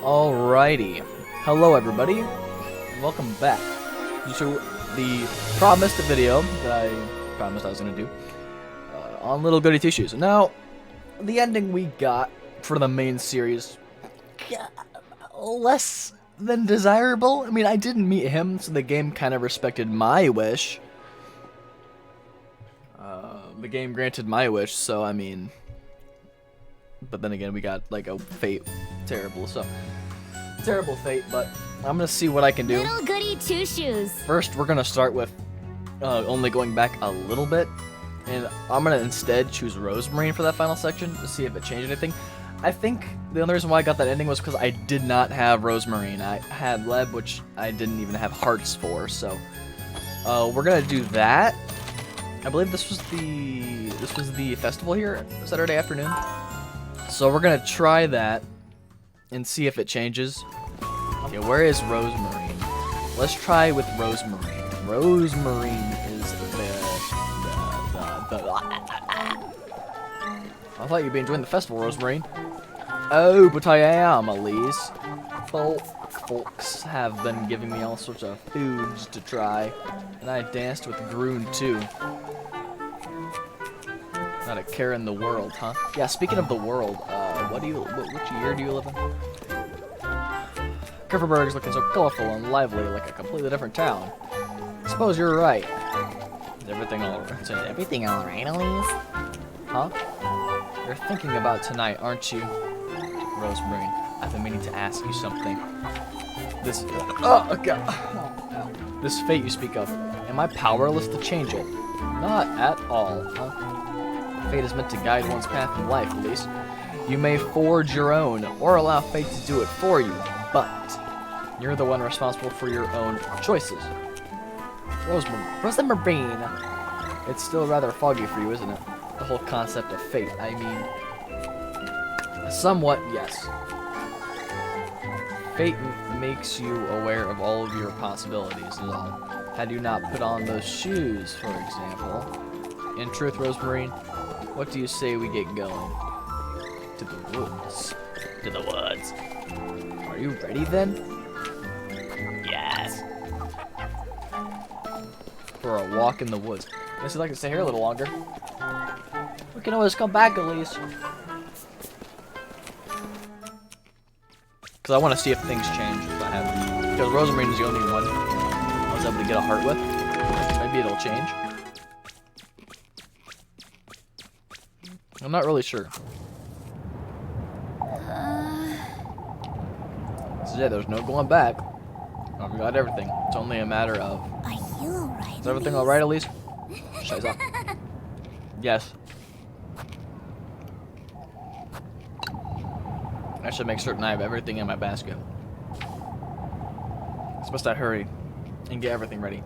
Alrighty. Hello everybody, and welcome back to the promised video that I promised I was going to do on Little Goody Two Shoes. Now, the ending we got for the main series, less than desirable. I mean, I didn't meet him, so the game kind of respected my wish. The game granted my wish, so I mean... But then again, we got like a fate. Terrible fate, but I'm gonna see what I can do. Little Goody Two Shoes. First, we're gonna start with only going back a little bit, and I'm gonna instead choose Rozemarine for that final section to see if it changed anything. I think the only reason why I got that ending was because I did not have Rozemarine. I had Leb, which I didn't even have hearts for, so we're gonna do that. I believe this was the festival here Saturday afternoon. So we're gonna try that and see if it changes. Okay, where is Rozemarine? Let's try with Rozemarine. Rozemarine is the I thought you'd be enjoying the festival, Rozemarine. Oh, but I am, Elise. Folks have been giving me all sorts of foods to try, and I danced with Groon too. Not a care in the world, huh? Yeah, speaking of the world, which year do you live in? Kefferberg's looking so colorful and lively, like a completely different town. I suppose you're right. Is everything all right, Elise? Huh? You're thinking about tonight, aren't you? Rozemarine, I've been meaning to ask you something. This fate you speak of, am I powerless to change it? Not at all, huh? Fate is meant to guide one's path in life, at least. You may forge your own, or allow fate to do it for you, but you're the one responsible for your own choices. Rozenmarine. It's still rather foggy for you, isn't it? The whole concept of fate, I mean... Somewhat, yes. Fate makes you aware of all of your possibilities, is all. Had you not put on those shoes, for example. In truth, Rozemarine, what do you say we get going? To the woods. To the woods. Are you ready then? Yes. For a walk in the woods. Guess you'd like to stay here a little longer. We can always come back, Elise. Because I want to see if things change. Because Rozemarine is the only one I was able to get a heart with. Maybe it'll change. I'm not really sure. So yeah, there's no going back. We got everything. It's only a matter of... Are you alright, Is everything alright, Elise? Shut up. Yes. I should make certain I have everything in my basket. Supposed to hurry and get everything ready.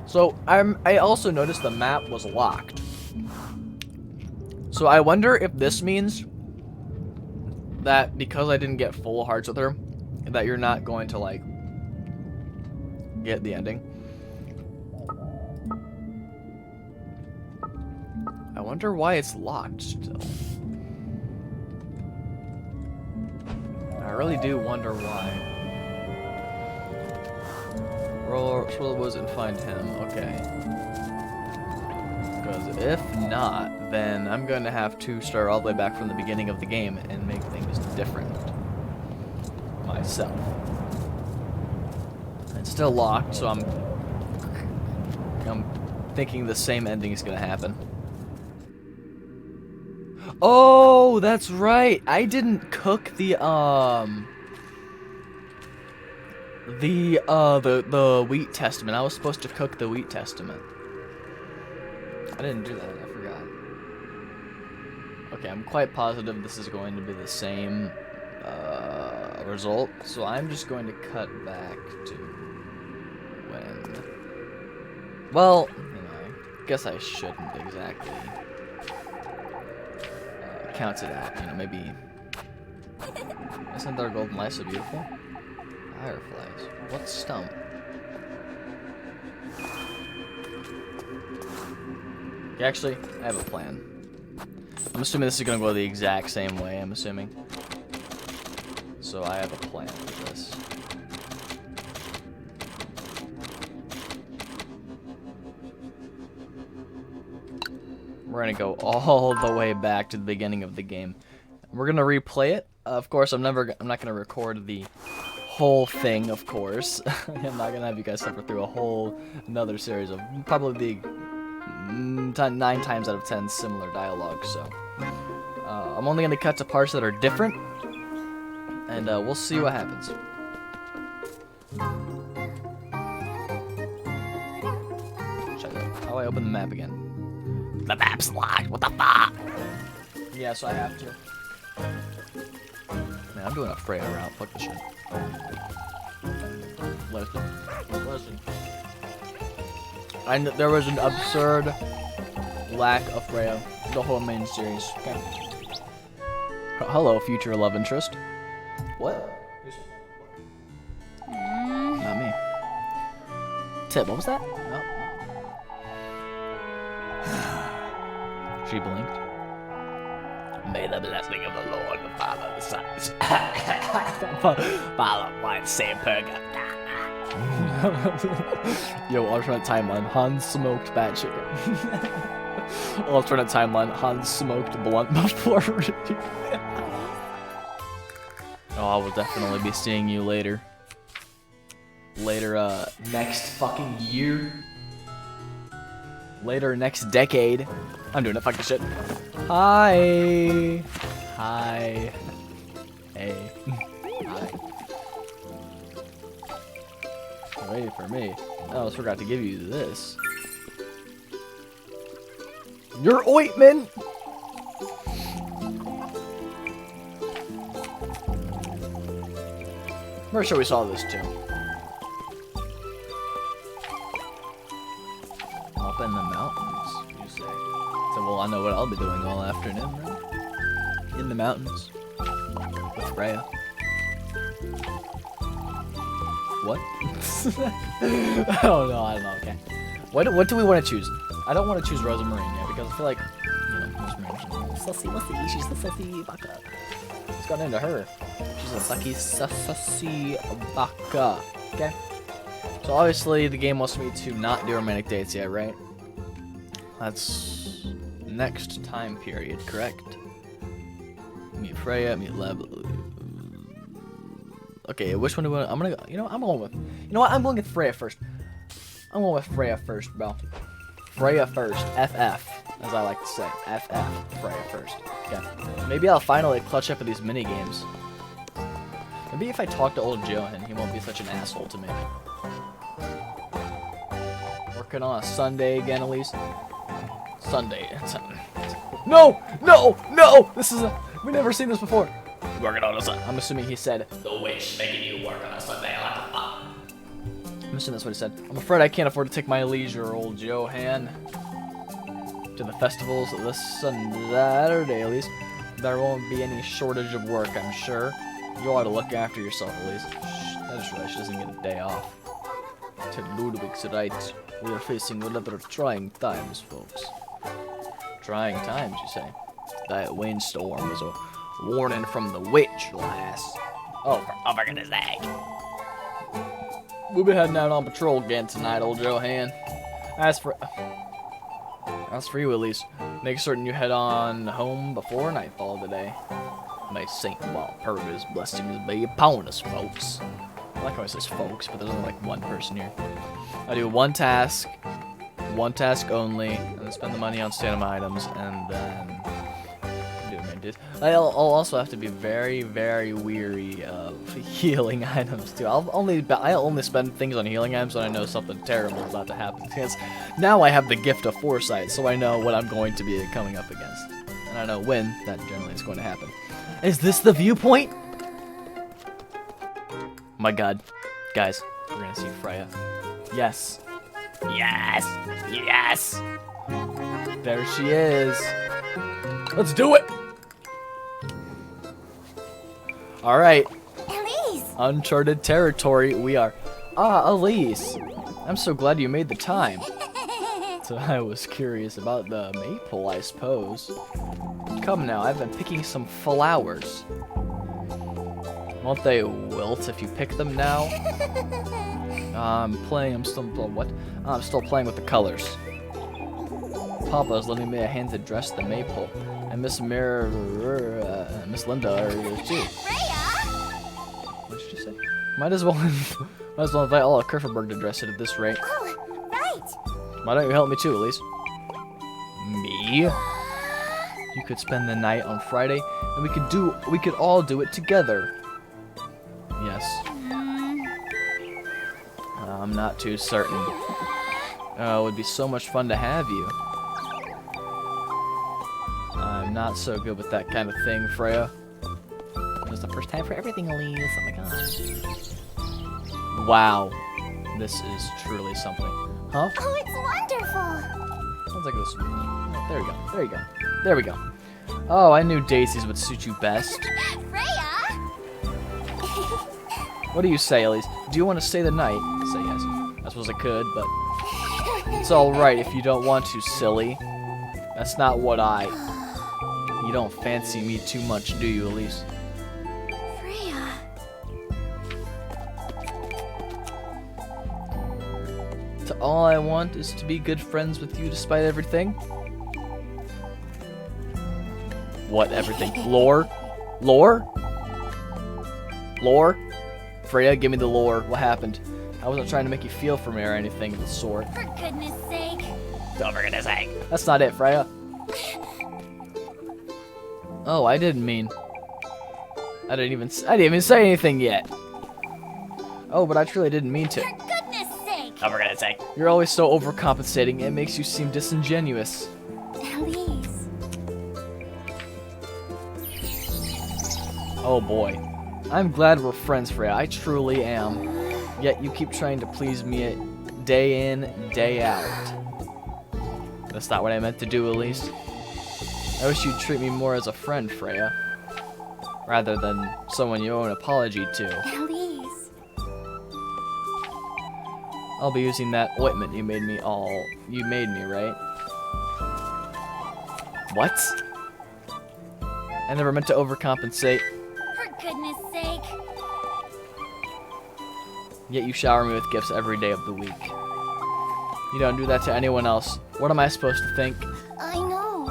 So I also noticed the map was locked. So I wonder if this means that because I didn't get full hearts with her, that you're not going to like get the ending. I wonder why it's locked still. I really do wonder why. Roll the woods and find him. Okay. Because if not, then I'm going to have to start all the way back from the beginning of the game and make things different myself. It's still locked, so I'm thinking the same ending is going to happen. Oh, that's right. I didn't cook the wheat testament. I was supposed to cook the wheat testament. I didn't do that. I forgot. Okay, I'm quite positive this is going to be the same result. So I'm just going to cut back to when... Well, you know, I guess I shouldn't exactly count it out. You know, maybe... Isn't their golden light so beautiful? Fireflies. What stump? Actually, I have a plan. I'm assuming this is gonna go the exact same way, I'm assuming. So I have a plan for this. We're gonna go all the way back to the beginning of the game. We're gonna replay it. Of course, I'm not gonna record the whole thing. Of course, I'm not gonna have you guys suffer through a whole another series of probably 9 times out of 10 similar dialogue. So I'm only gonna cut to parts that are different, and we'll see what happens. Shut up. How do I open the map again? The map's locked. What the fuck? Yeah, so I have to. Man, I'm doing a Freya route. Fuck this shit. Listen. There was an absurd lack of Freya the whole main series. Okay. Hello, future love interest. What? Not me. Tip, what was that? Oh. She blinked. May the blessing of the Lord follow the sons. Follow my same purga. Yo, alternate timeline. Han smoked bad chicken. Alternate timeline. Han smoked blunt before. Oh, I will definitely be seeing you later. Later, next fucking year. Later, next decade. I'm doing it. Fuck this shit. Hi. Hi. Hey. Hi. Wait for me. I almost forgot to give you this. Your ointment! I'm pretty sure we saw this too. Up in the mountains, you say? So, well, I know what I'll be doing all afternoon, right? In the mountains. With Freya. What? Oh no, I don't know, okay. What do we want to choose? I don't want to choose Rozenmarine yet, because I feel like, you know, Rozenmarine, she's the sussy baka. What's gotten into her? She's a sussy baka. Okay? So obviously the game wants me to not do romantic dates yet, right? That's next time period, correct? Meet Freya, meet Leb. Okay, which one do I? I'm gonna go. You know, I'm going with. You know what? I'm going with Freya first. I'm going with Freya first, bro. Freya first. FF, as I like to say. FF. Freya first. Okay. Maybe I'll finally clutch up at these mini games. Maybe if I talk to old Johan, he won't be such an asshole to me. Working on a Sunday again, at least. Sunday. No! No! No! This is a. We've never seen this before. Working on a Sunday. I'm assuming he said, the witch making you work on a Sunday. I'm assuming that's what he said. I'm afraid I can't afford to take my leisure, old Johan. To the festivals this Saturday, at least. There won't be any shortage of work, I'm sure. You ought to look after yourself, at least. I just realized she doesn't get a day off. Ted Ludwig's right. We are facing rather trying times, folks. Trying times, you say? That windstorm was a warning from the witch, lass. Oh, for goodness sake. We'll be heading out on patrol again tonight, old Johan. As for you, at least, make certain you head on home before nightfall today. May Saint Walpurga's blessings be upon us, folks. I like how it says folks, but there's only like one person here. I do one task only, and then spend the money on stand-up items, and then I'll also have to be very, very weary of healing items too. I'll only spend things on healing items when I know something terrible is about to happen. Because now I have the gift of foresight, so I know what I'm going to be coming up against, and I know when that generally is going to happen. Is this the viewpoint? My God, guys, we're gonna see Freya. Yes, yes, yes. There she is. Let's do it. All right. Elise! Uncharted territory we are. Ah, Elise. I'm so glad you made the time. So I was curious about the maple, I suppose. Come now, I've been picking some flowers. Won't they wilt if you pick them now? I'm still playing with the colors. Papa is lending me a hand to dress the maypole, and Miss Linda are here too. What did you say? Might as well invite all of Kerferberg to dress it at this rate. Oh, right. Why don't you help me too, Elise? Me? You could spend the night on Friday, and we could all do it together. Yes. I'm not too certain. Oh, it would be so much fun to have you. I'm not so good with that kind of thing, Freya. It's the first time for everything, Elise. Oh my gosh. Wow. This is truly something. Huh? Oh, it's wonderful. Sounds like this. Oh, there we go. There you go. There we go. Oh, I knew daisies would suit you best. Freya! What do you say, Elise? Do you want to stay the night? Say yes. I suppose I could, but it's alright if you don't want to, silly. That's not what You don't fancy me too much, do you, Elise? Freya. All I want is to be good friends with you despite everything. What everything? Lore? Lore? Lore? Freya, give me the lore. What happened? I wasn't trying to make you feel for me or anything of the sort. For goodness sake. Oh, for goodness sake. That's not it, Freya. Oh, I didn't even say anything yet. Oh, but I truly didn't mean to. For goodness sake. Oh, for goodness sake. You're always so overcompensating, it makes you seem disingenuous. Elise. Oh boy. I'm glad we're friends, Freya. I truly am. Yet you keep trying to please me day in, day out. That's not what I meant to do, Elise. I wish you'd treat me more as a friend, Freya. Rather than someone you owe an apology to. Elise. I'll be using that ointment you made me, right? What? I never meant to overcompensate. For goodness sake. Yet you shower me with gifts every day of the week. You don't do that to anyone else. What am I supposed to think? I know.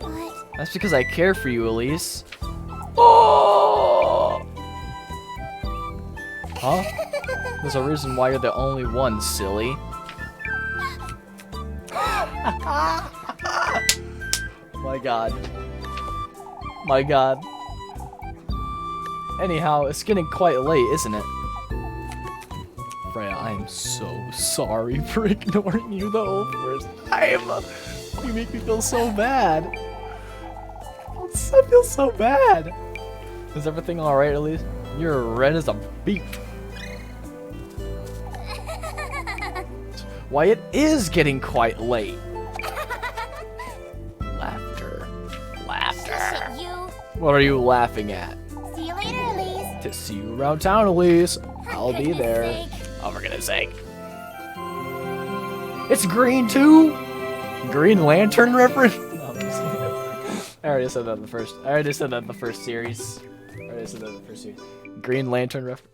But That's because I care for you, Elise. Oh! Huh? There's a reason why you're the only one, silly. My god. My god. Anyhow, it's getting quite late, isn't it? Freya, I am so sorry for ignoring you the whole first time. You make me feel so bad. I feel so bad. Is everything alright, Elise? You're red as a beet. Why, it is getting quite late. Laughter. Laughter. you. What are you laughing at? See you later, Elise. To see you around town, Elise. I'll be goodness there. sake. Oh, for goodness sake. It's green too? Green Lantern reference? No, I'm just kidding. I already said that in the first. series. Green Lantern reference.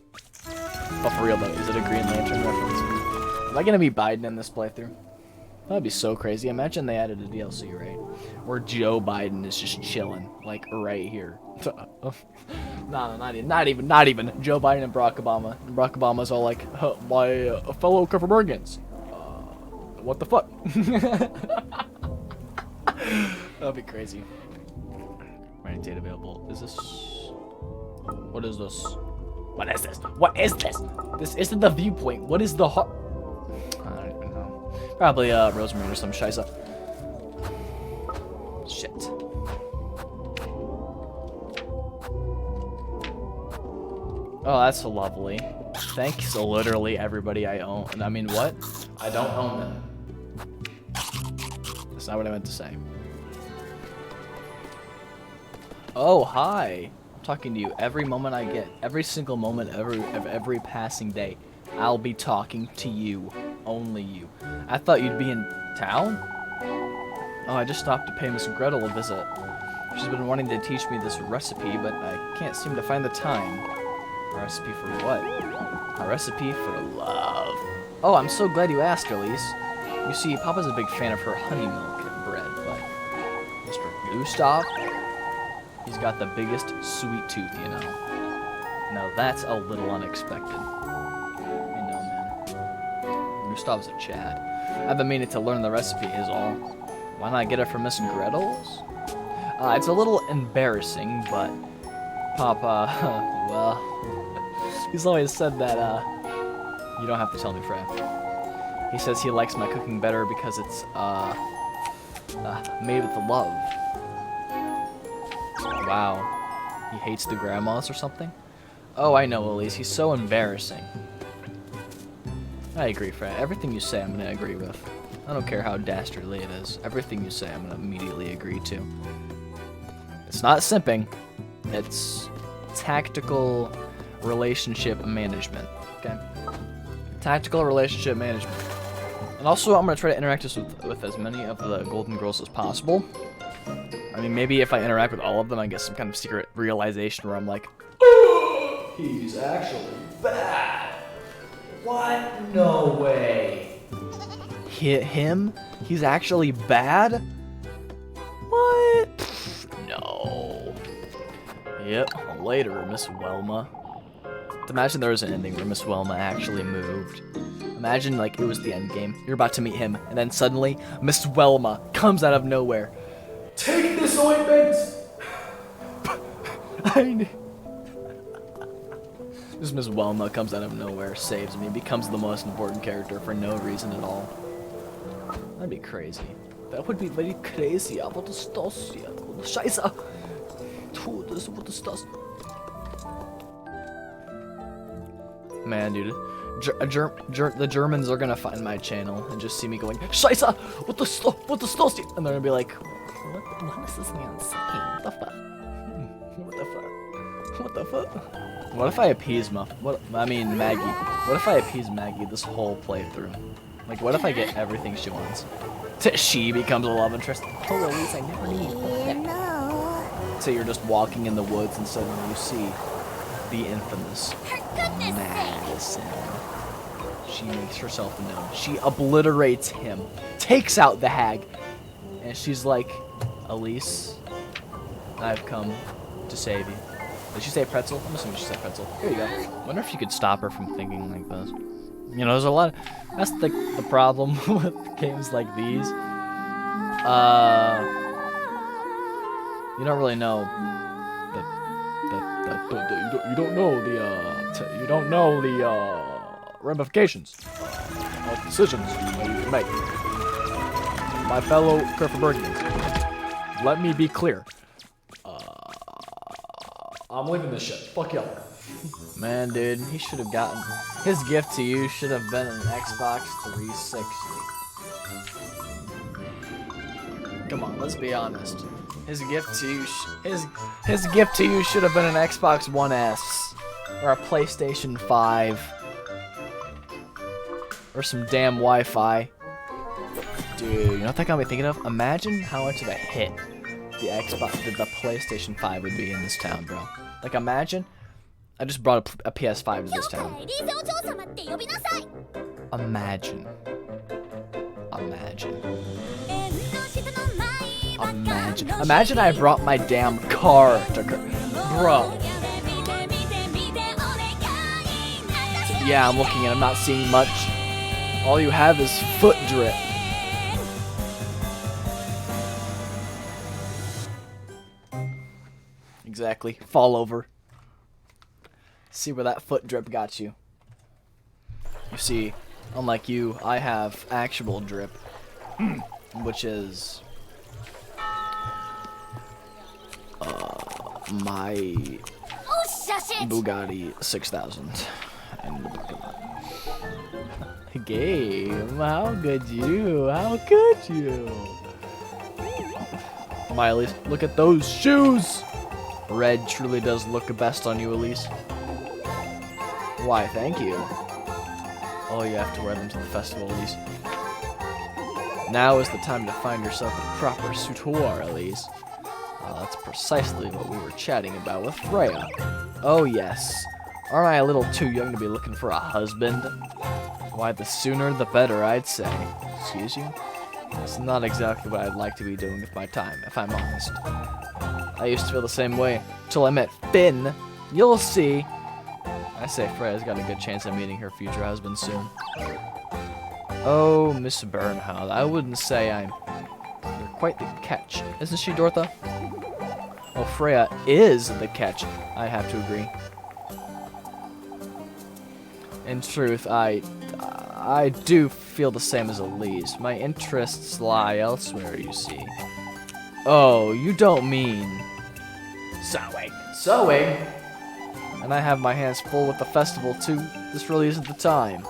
Oh, for real though, is it a Green Lantern reference? Am I gonna be Biden in this playthrough? That'd be so crazy. Imagine they added a DLC, right? Where Joe Biden is just chilling, like right here. No, not even. Joe Biden and Barack Obama. And Barack Obama's all like, my fellow Kerferbergians. What the fuck? That'd be crazy. Right, data available. Is this? What is this? What is this? What is this? This isn't the viewpoint. What is the I don't even know. Probably Rozenmarines or some shisa. Shit. Oh, that's lovely. Thanks, literally everybody I own. I mean, what? I don't own them. That's not what I meant to say. Oh, hi. I'm talking to you every moment I get. Every single moment, every passing day. I'll be talking to you. Only you. I thought you'd be in town? Oh, I just stopped to pay Miss Gretel a visit. She's been wanting to teach me this recipe, but I can't seem to find the time. A recipe for what? A recipe for love. Oh, I'm so glad you asked, Elise. You see, Papa's a big fan of her honey milk bread, but Mr. Gustav, he's got the biggest sweet tooth, you know. Now that's a little unexpected. You know, man. Gustav's a Chad. I've been meaning to learn the recipe is all. Why not get it from Miss Gretel's? It's a little embarrassing, but Papa, well, he's always said that, you don't have to tell me, Freya. He says he likes my cooking better because it's, made with love. Wow. He hates the grandmas or something? Oh, I know, Elise. He's so embarrassing. I agree, Freya. Everything you say, I'm gonna agree with. I don't care how dastardly it is. Everything you say, I'm gonna immediately agree to. It's not simping. It's tactical relationship management. Okay? Tactical relationship management. And also, I'm gonna try to interact with as many of the Golden Girls as possible. I mean, maybe if I interact with all of them, I get some kind of secret realization where I'm like, oh, he's actually bad. What? No way. Him? He's actually bad? What? No. Yep, later, Miss Welma. Imagine there was an ending where Miss Welma actually moved. Imagine, like, it was the end game. You're about to meet him, and then suddenly, Miss Welma comes out of nowhere. Take this ointment! This Miss Welma comes out of nowhere, saves me, becomes the most important character for no reason at all. That'd be crazy. That would be very crazy. What ist das hier? Scheiße! What is das? Man, dude. The Germans are gonna find my channel and just see me going, Scheiße! What is das hier? And they're gonna be like, what is this man saying? What the fuck? What the fuck? What if I appease Maggie? What if I appease Maggie this whole playthrough? Like, what if I get everything she wants? She becomes a love interest. Oh, at least I never need. So you're just walking in the woods and suddenly you see the infamous Madison. She makes herself known. She obliterates him, takes out the hag, and she's like, Elise, I've come to save you. Did she say pretzel? I'm assuming she said pretzel. Here you go. Wonder if you could stop her from thinking like this. You know, there's a lot of, that's the problem with games like these. You don't really know you don't know the ramifications of decisions that you can make. My fellow Kerferbergians, let me be clear. I'm leaving this shit. Fuck y'all. Man, dude, he should have gotten... His gift to you should have been an Xbox 360. Come on, let's be honest. His gift to you... His gift to you should have been an Xbox One S. Or a PlayStation 5. Or some damn Wi-Fi. Dude, you know what that got me thinking of? Imagine how much of a hit the PlayStation 5 would be in this town, bro. Like, imagine... I just brought a PS5 to this town. Imagine. Imagine I brought my damn car to bro. Yeah, I'm looking and I'm not seeing much. All you have is foot drip. Exactly. Fall over. See where that foot drip got you. You see, unlike you, I have actual drip, which is my Bugatti 6000. And game, how could you? How could you? My Elise, look at those shoes. Red truly does look best on you, Elise. Why, thank you. Oh, you have to wear them to the festival, Elise. Now is the time to find yourself a proper suitor, Elise. That's precisely what we were chatting about with Freya. Oh yes, Aren't I a little too young to be looking for a husband? Why, the sooner the better, I'd say. Excuse you? It's not exactly what I'd like to be doing with my time, if I'm honest. I used to feel the same way, till I met Finn. You'll see. I say Freya's got a good chance of meeting her future husband soon. Oh, Miss Bernhound, I wouldn't say you're quite the catch. Isn't she, Dortha? Well, Freya is the catch, I have to agree. In truth, I do feel the same as Elise. My interests lie elsewhere, you see. Oh, you don't mean... Sewing. Sewing? And I have my hands full with the festival, too. This really isn't the time.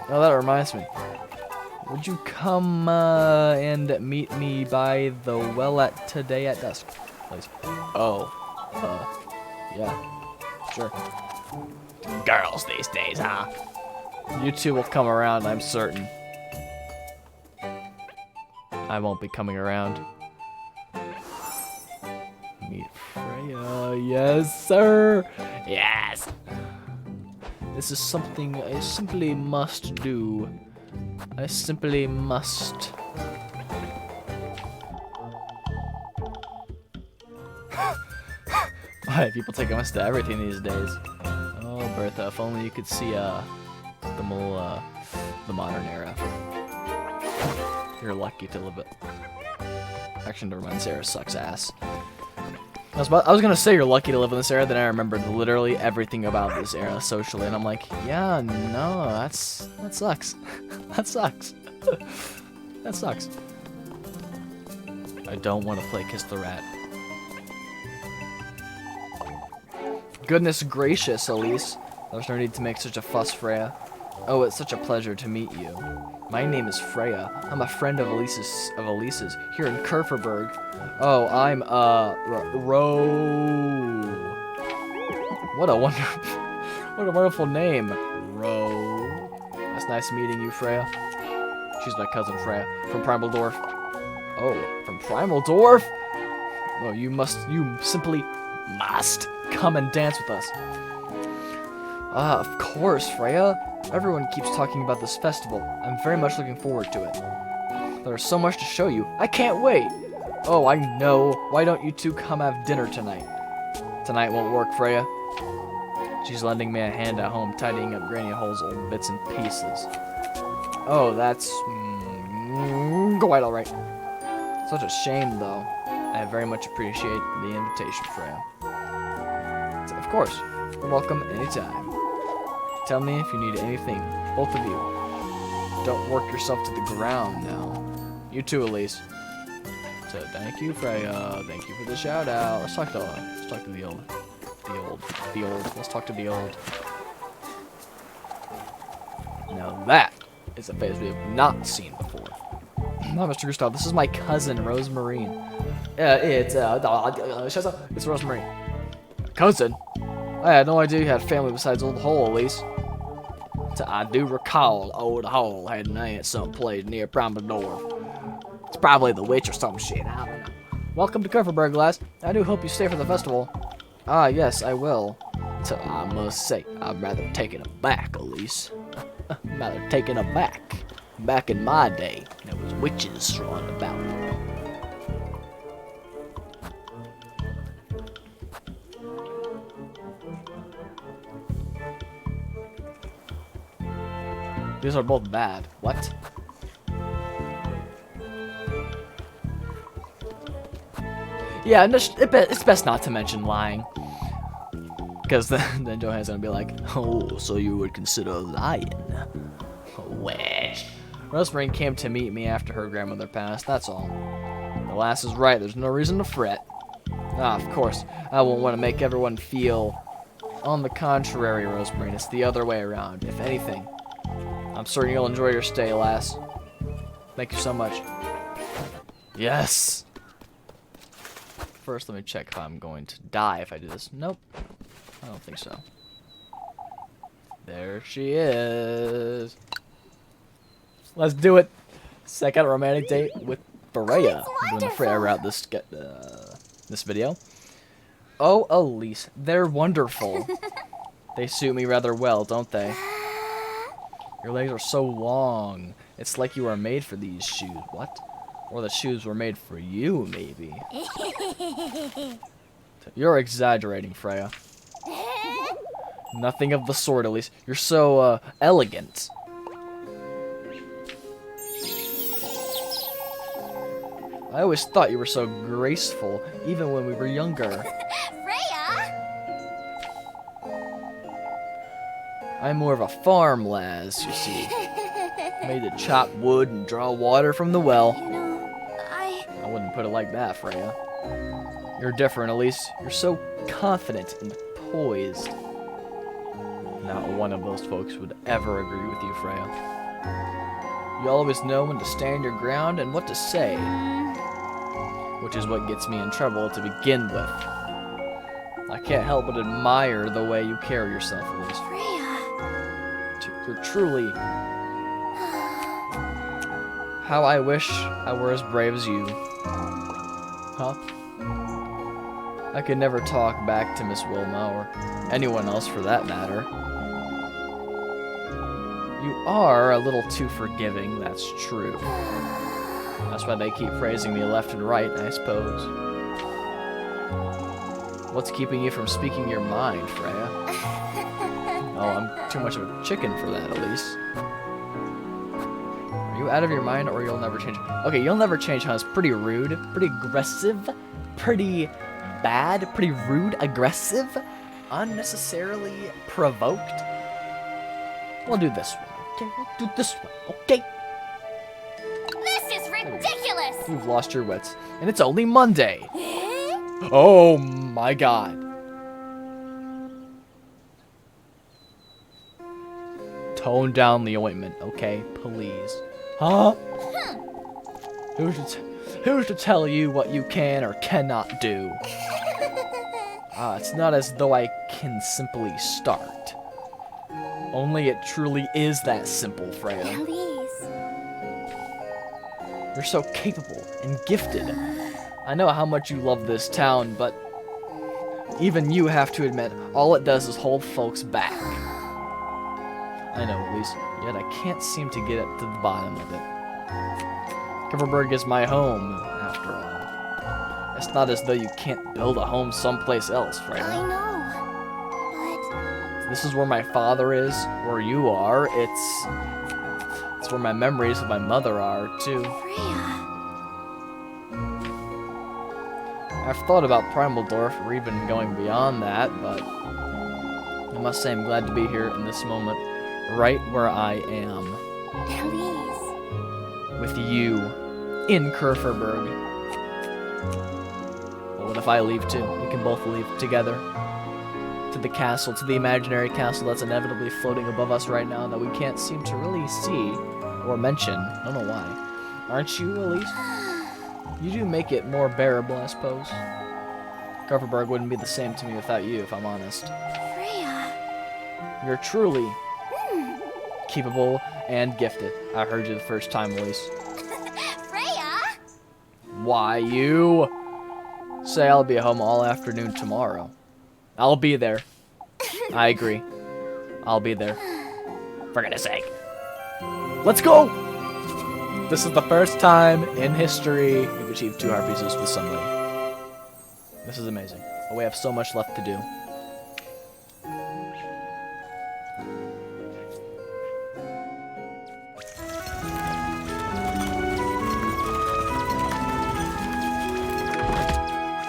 Oh, that reminds me. Would you come and meet me by the well today at dusk, please? Oh, yeah, sure. Girls these days, huh? You two will come around, I'm certain. I won't be coming around. Meet Freya, yes, sir. Yes. This is something I simply must do. I simply must. Why, people take us to everything these days. Oh, Bertha, if only you could see the modern era. You're lucky to live it. Actually, never mind. This era sucks ass. I was gonna say you're lucky to live in this era, then I remembered literally everything about this era socially, and I'm like, yeah, no, that sucks. That sucks. That sucks. I don't want to play Kiss the Rat. Goodness gracious, Elise. There's no need to make such a fuss, Freya. Oh, it's such a pleasure to meet you. My name is Freya. I'm a friend of Elise's here in Kerferberg. Oh, I'm What a wonderful name, Ro. It's nice meeting you, Freya. She's my cousin Freya from Primal Dwarf. Oh, from Primal Dwarf? Oh, you simply must come and dance with us. Of course, Freya. Everyone keeps talking about this festival. I'm very much looking forward to it. There's so much to show you. I can't wait. Oh, I know. Why don't you two come have dinner tonight? Tonight won't work, Freya. She's lending me a hand at home, tidying up Granny Hole's old bits and pieces. Oh, that's quite all right. Such a shame, though. I very much appreciate the invitation, Freya. Of course, you're welcome anytime. Tell me if you need anything, both of you. Don't work yourself to the ground now. You too, Elise. So thank you, Freya. Thank you for the shout out. Let's talk to the old. Let's talk to the old. Now that is a face we have not seen before. Not Mr. Gustav. This is my cousin, Rozemarine. It's Rozemarine. Cousin? I had no idea you had family besides Old Hole, Elise. I do recall Old Hole had an aunt someplace near Primador. It's probably the witch or some shit, I don't know. Welcome to Kerferberg, lass. I do hope you stay for the festival. Ah, yes, I will. So I must say, I'm rather taken aback, Elise. I'm rather taken aback. Back in my day, there was witches strolling about. These are both bad. What? Yeah, it's best not to mention lying. Because then Johan's gonna be like, oh, so you would consider lying? Weh. Rosemarine came to meet me after her grandmother passed, that's all. The lass is right, there's no reason to fret. Ah, of course, I won't want to make everyone feel... On the contrary, Rosemarine, it's the other way around. If anything, I'm certain you'll enjoy your stay, lass. Thank you so much. Yes! First, let me check if I'm going to die if I do this. Nope. I don't think so. There she is. Let's do it. Second romantic date with Freya. I'm doing the Freya route this video. Oh, Elise, they're wonderful. They suit me rather well, don't they? Your legs are so long. It's like you are made for these shoes. What? Or the shoes were made for you, maybe. You're exaggerating, Freya. Nothing of the sort, at least. You're so, elegant. I always thought you were so graceful, even when we were younger. Freya! I'm more of a farm lass, you see. Made to chop wood and draw water from the well. You know, I wouldn't put it like that, Freya. You're different, Elise. You're so confident and poised. Not one of those folks would ever agree with you, Freya. You always know when to stand your ground and what to say. Which is what gets me in trouble to begin with. I can't help but admire the way you carry yourself, Elise. Freya. You're truly... How I wish I were as brave as you. Huh? I could never talk back to Miss Wilma, or anyone else for that matter. You are a little too forgiving, that's true. That's why they keep praising me left and right, I suppose. What's keeping you from speaking your mind, Freya? Oh, I'm too much of a chicken for that, Elise. Are you out of your mind, or you'll never change? Okay, you'll never change, huh? It's pretty rude, pretty aggressive, pretty bad, pretty rude, aggressive, unnecessarily provoked. We'll do this one, okay? We'll do this one, okay? This is ridiculous! You've lost your wits, and it's only Monday. Oh my god. Tone down the ointment, okay? Please. Huh? Who's to tell you what you can or cannot do? It's not as though I can simply start. Only it truly is that simple, Freya. Elise. You're so capable and gifted. I know how much you love this town, but even you have to admit, all it does is hold folks back. I know, Elise, yet I can't seem to get to the bottom of it. Coverburg is my home, after all. It's not as though you can't build a home someplace else, Freya. I know, This is where my father is, where you are. It's where my memories of my mother are, too. but... Freya... I've thought about Primeldorf or even going beyond that, but I must say I'm glad to be here in this moment, right where I am. Elise... With you, in Kurferberg. But what if I leave too? We can both leave together. To the castle, to the imaginary castle that's inevitably floating above us right now that we can't seem to really see or mention. I don't know why. Aren't you, Elise? You do make it more bearable, I suppose. Kurferberg wouldn't be the same to me without you, if I'm honest. Freya... You're truly capable and gifted. I heard you the first time, Elise. Freya... Why, you? Say I'll be home all afternoon tomorrow. I'll be there. I agree. I'll be there. For goodness sake. Let's go! This is the first time in history we've achieved 2 heart pieces with somebody. This is amazing. But we have so much left to do.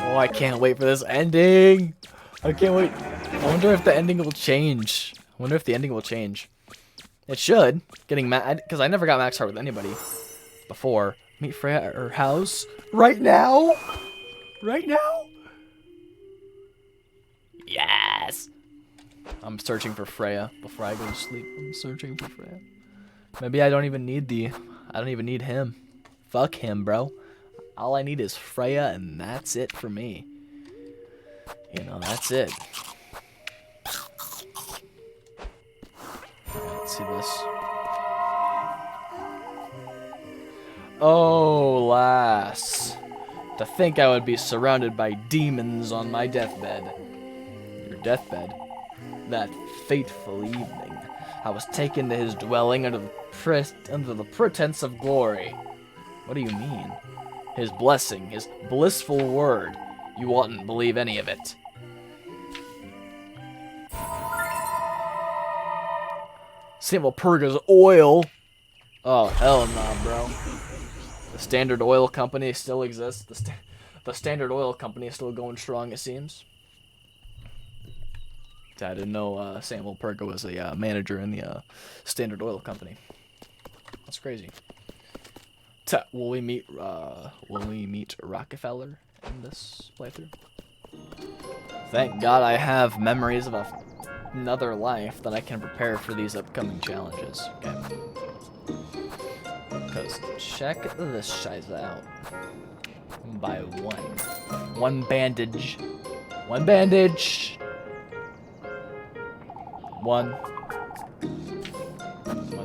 Oh, I can't wait for this ending. I can't wait. I wonder if the ending will change. It should. Getting mad because I never got max heart with anybody before. Meet Freya at her house right now. Right now. Yes. I'm searching for Freya before I go to sleep. I'm searching for Freya. Maybe I don't even need him. Fuck him, bro. All I need is Freya, and that's it for me. You know, that's it. Let's see this. Oh, lass. To think I would be surrounded by demons on my deathbed. Your deathbed? That fateful evening, I was taken to his dwelling under the pretense of glory. What do you mean? His blessing, his blissful word. You oughtn't believe any of it. Walpurga's oil. Oh, hell nah, bro. The Standard Oil Company still exists. The Standard Oil Company is still going strong, it seems. I didn't know Sam Walpurga was a manager in the Standard Oil Company. That's crazy. Will we meet Rockefeller in this playthrough? Thank God I have memories of another life that I can prepare for these upcoming challenges. Okay. Because check this shiza out. By one. One bandage. One bandage. One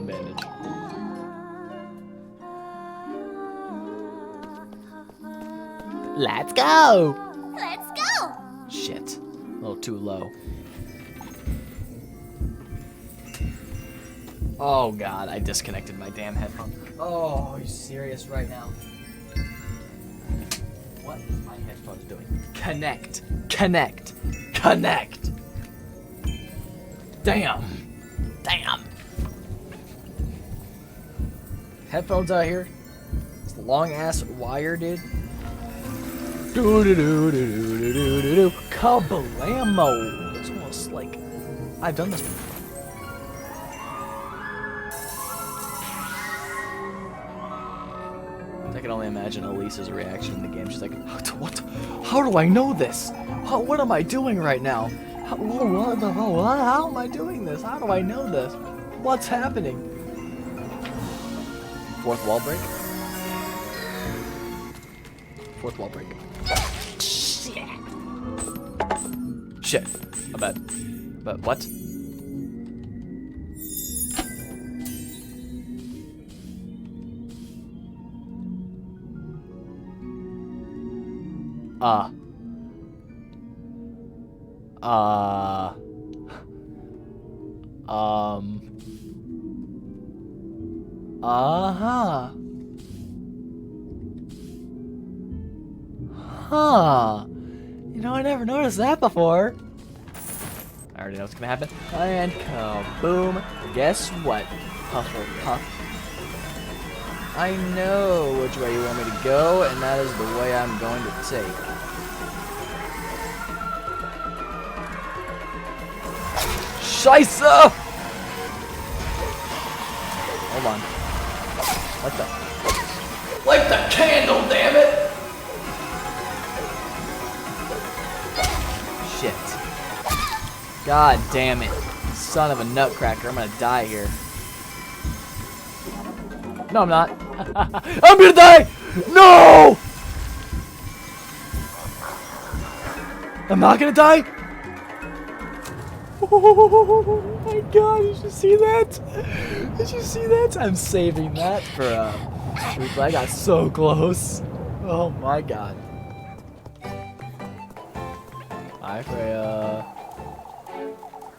bandage. Let's go! Let's go! Shit. A little too low. Oh god, I disconnected my damn headphone. Oh, are you serious right now? What is my headphones doing? Connect. Connect. Connect. Damn. Damn. Headphones out here. It's a long ass wire, dude. Do do do do do do do do do. Kablamo. It's almost like I've done this before. I can only imagine Elise's reaction in the game. She's like, "What? How do I know this? What am I doing right now? How am I doing this? How do I know this? What's happening?" Fourth wall break. Fourth wall break. Shit. I bet. But what? Huh. You know, I never noticed that before. I already know what's gonna happen. And kaboom. Guess what? Hufflepuff. I know which way you want me to go, and that is the way I'm going to take. Scheisse! Hold on. Light the candle, damn it! Shit. God damn it. Son of a nutcracker, I'm gonna die here. No, I'm not. I'm gonna die! No! I'm not gonna die? Oh my god, did you see that? Did you see that? I'm saving that for replay. I got so close. Oh my god. Hi, Freya.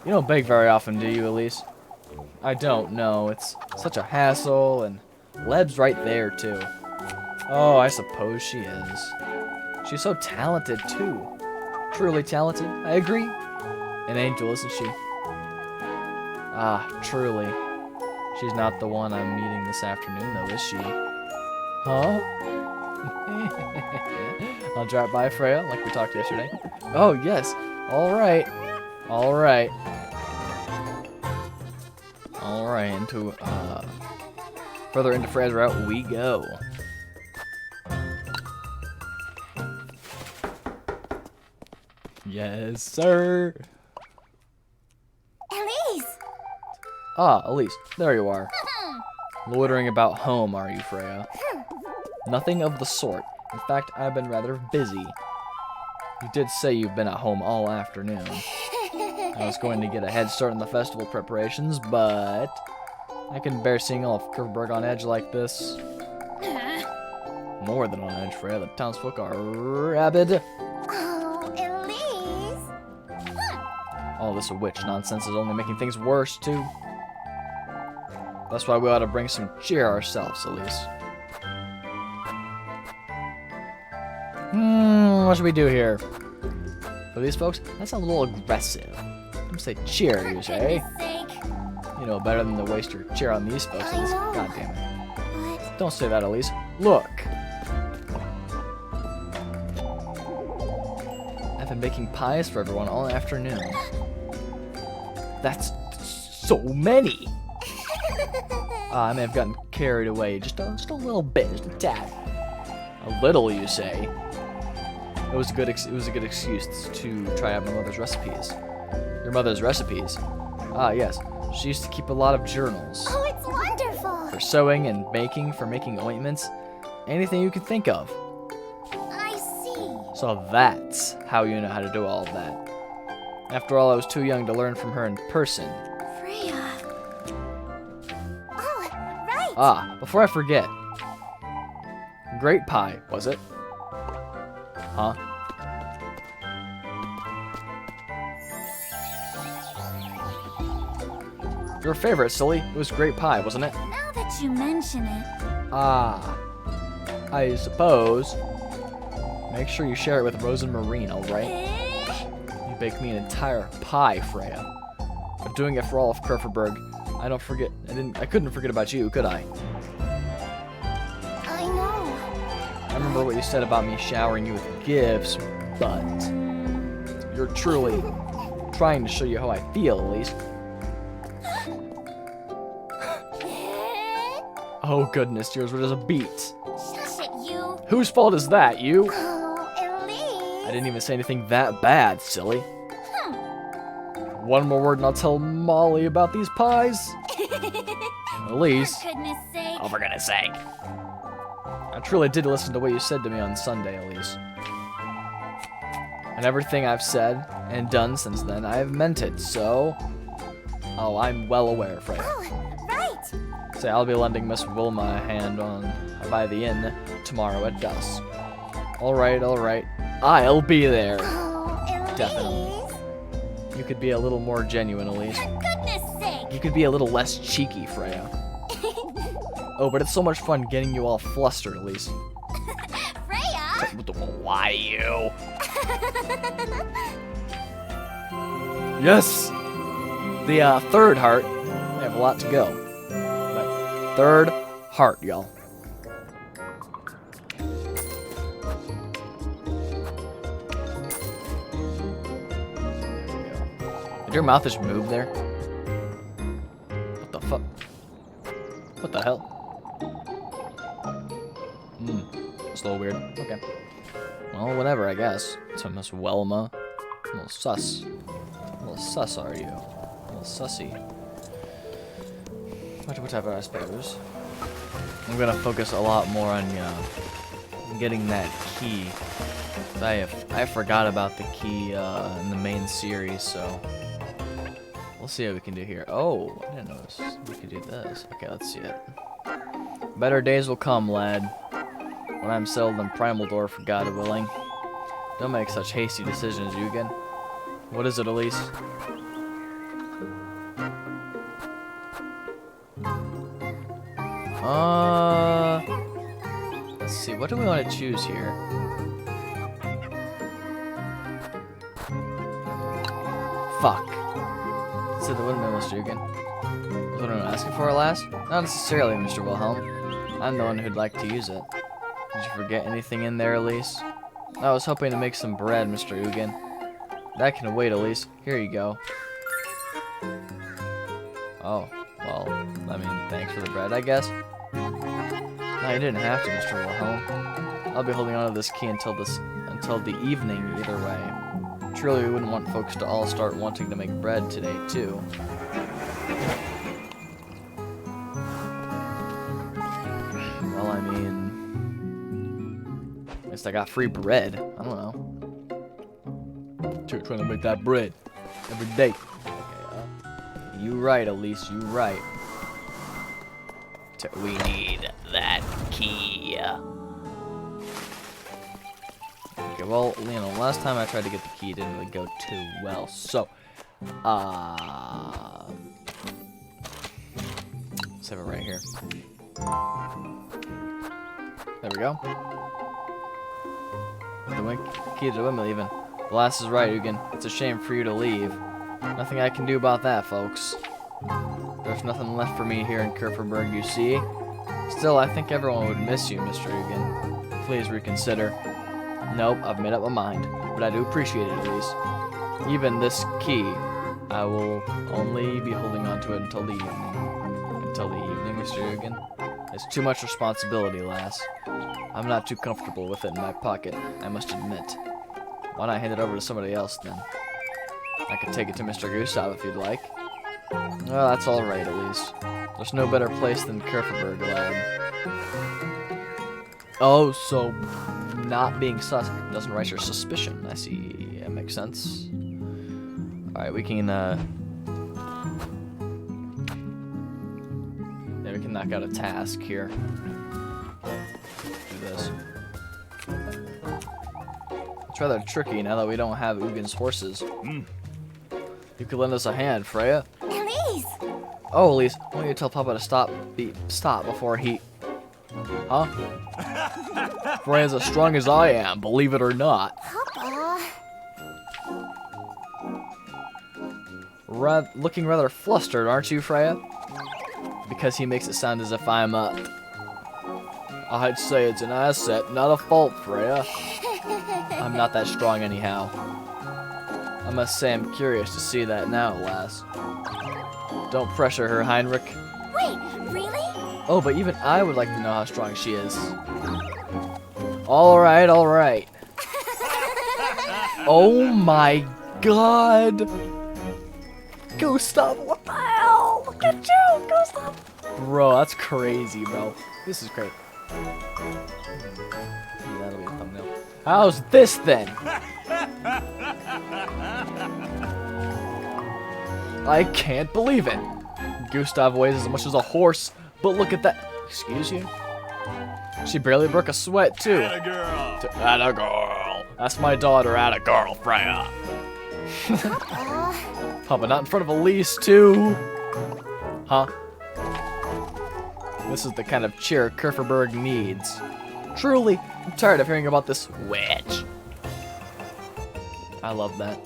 You don't bake very often, do you, Elise? I don't know. It's such a hassle, and Leb's right there, too. Oh, I suppose she is. She's so talented, too. Truly talented. I agree. An angel, isn't she? Ah, truly. She's not the one I'm meeting this afternoon, though, is she? Huh? I'll drop by Freya, like we talked yesterday. Oh, yes. Alright. Alright. Alright, into, further into Freya's route we go. Yes, sir. Elise! Ah, Elise, there you are. Loitering about home, are you, Freya? Nothing of the sort. In fact, I've been rather busy. You did say you've been at home all afternoon. I was going to get a head start in the festival preparations, but I can bear seeing all of Curveburg on edge like this. More than on edge, Freya. The townsfolk are rabid. Oh, Elise! All All this witch nonsense is only making things worse, too. That's why we ought to bring some cheer ourselves, at least. What should we do here? For these folks, that's a little aggressive. I'm say cheer, you say? Goodness sake. You know better than to waste your cheer on these folks. I know. God damn it. What? Don't say that, Elise. Look. I've been baking pies for everyone all afternoon. That's so many. I may have gotten carried away just a little bit, just a tad. A little, you say? It was a good excuse to try out my mother's recipes. Your mother's recipes? Ah, yes. She used to keep a lot of journals. Oh, it's wonderful. For sewing and baking, for making ointments, anything you could think of. I see. So that's how you know how to do all of that. After all, I was too young to learn from her in person. Freya. Oh, right. Ah, before I forget. Grape pie, was it? Huh? Your favorite, silly. It was grape pie, wasn't it? Now that you mention it. Ah. I suppose. Make sure you share it with Rozenmarine, alright? Eh? You baked me an entire pie, Freya. I'm doing it for all of Kerferberg. I couldn't forget about you, could I? I know. I remember what you said about me showering you with gifts, but you're truly trying to show you how I feel, at least. Oh goodness, yours were just a beat. Shush it, you. Whose fault is that, you? Oh, Elise. I didn't even say anything that bad, silly. Hmm. One more word and I'll tell Molly about these pies. Elise. For goodness sake. Oh, for goodness sake. I truly did listen to what you said to me on Sunday, Elise. And everything I've said and done since then, I have meant it, so... Oh, I'm well aware, Freya. Oh, right. Say, I'll be lending Miss Wilma a hand by the inn tomorrow at dusk. Alright, I'll be there. Oh, Elise. Definitely. You could be a little more genuine, Elise. For goodness sake. You could be a little less cheeky, Freya. Oh, but it's so much fun getting you all flustered, Elise. Freya. Why you? Yes! The third heart. We have a lot to go. But third heart, y'all. Did your mouth just move there? What the fuck? What the hell? It's a little weird. Okay. Well, whatever, I guess. So Miss Wilma. A little sus. A little sus, are you? A little sussy. Whatever, I suppose. I'm gonna focus a lot more on getting that key. I forgot about the key in the main series, so we'll see what we can do here. Oh, I didn't notice we could do this. Okay, let's see it. Better days will come, lad. When I'm settled in Primal Dwarf, God willing. Don't make such hasty decisions, Eugen. What is it, Elise? Let's see. What do we want to choose here? Fuck. So the windmill, Mr. Eugen. Was what I'm asking for, alas? Not necessarily, Mr. Wilhelm. I'm the one who'd like to use it. Did you forget anything in there, Elise? I was hoping to make some bread, Mr. Eugen. That can wait, Elise. Here you go. Oh, well, I mean, thanks for the bread, I guess. No, you didn't have to, Mr. Wilhelm. I'll be holding on to this key until the evening, either way. Truly, we wouldn't want folks to all start wanting to make bread today, too. Well, I mean... at least I got free bread. I don't know. Trying to make that bread every day. Okay, you right, Elise, you right. We need that key. Okay, well, you know, last time I tried to get the key, it didn't really go too well. So, Save it right here. There we go. The key to the windmill even. The lass is right, Ugin. It's a shame for you to leave. Nothing I can do about that, folks. There's nothing left for me here in Kerferberg, you see. Still, I think everyone would miss you, Mr. Ugin. Please reconsider. Nope, I've made up my mind, but I do appreciate it at least. Even this key, I will only be holding on to it until the evening. Until the evening, Mr. Ugin? It's too much responsibility, lass. I'm not too comfortable with it in my pocket, I must admit. Why not hand it over to somebody else, then? I could take it to Mr. Gustav if you'd like. Well, that's alright, at least. There's no better place than Kerferberg, lad. Oh, so not being sus doesn't raise your suspicion. I see. That makes sense. Alright, we can, yeah, we can knock out a task here. Do this. It's rather tricky now that we don't have Ugin's horses. You could lend us a hand, Freya. Elise! Oh, Elise, why don't you tell Papa to stop before he... Huh? Freya's as strong as I am, believe it or not. Papa. Looking rather flustered, aren't you, Freya? Because he makes it sound as if I'm I'd say it's an asset, not a fault, Freya. I'm not that strong anyhow. I must say I'm curious to see that now, lass. Don't pressure her, Heinrich. Wait, really? Oh, but even I would like to know how strong she is. Alright, alright. Oh my god! Gustav, what the hell? Look at you, Gustav! Bro, that's crazy, bro. This is great. That'll be a thumbnail. How's this then? I can't believe it. Gustav weighs as much as a horse, but look at that. Excuse you? She barely broke a sweat, too. Atta girl. Atta girl. That's my daughter, Atta girl, Freya. Papa, not in front of Elise, too. Huh? This is the kind of cheer Kerferberg needs. Truly, I'm tired of hearing about this witch. I love that.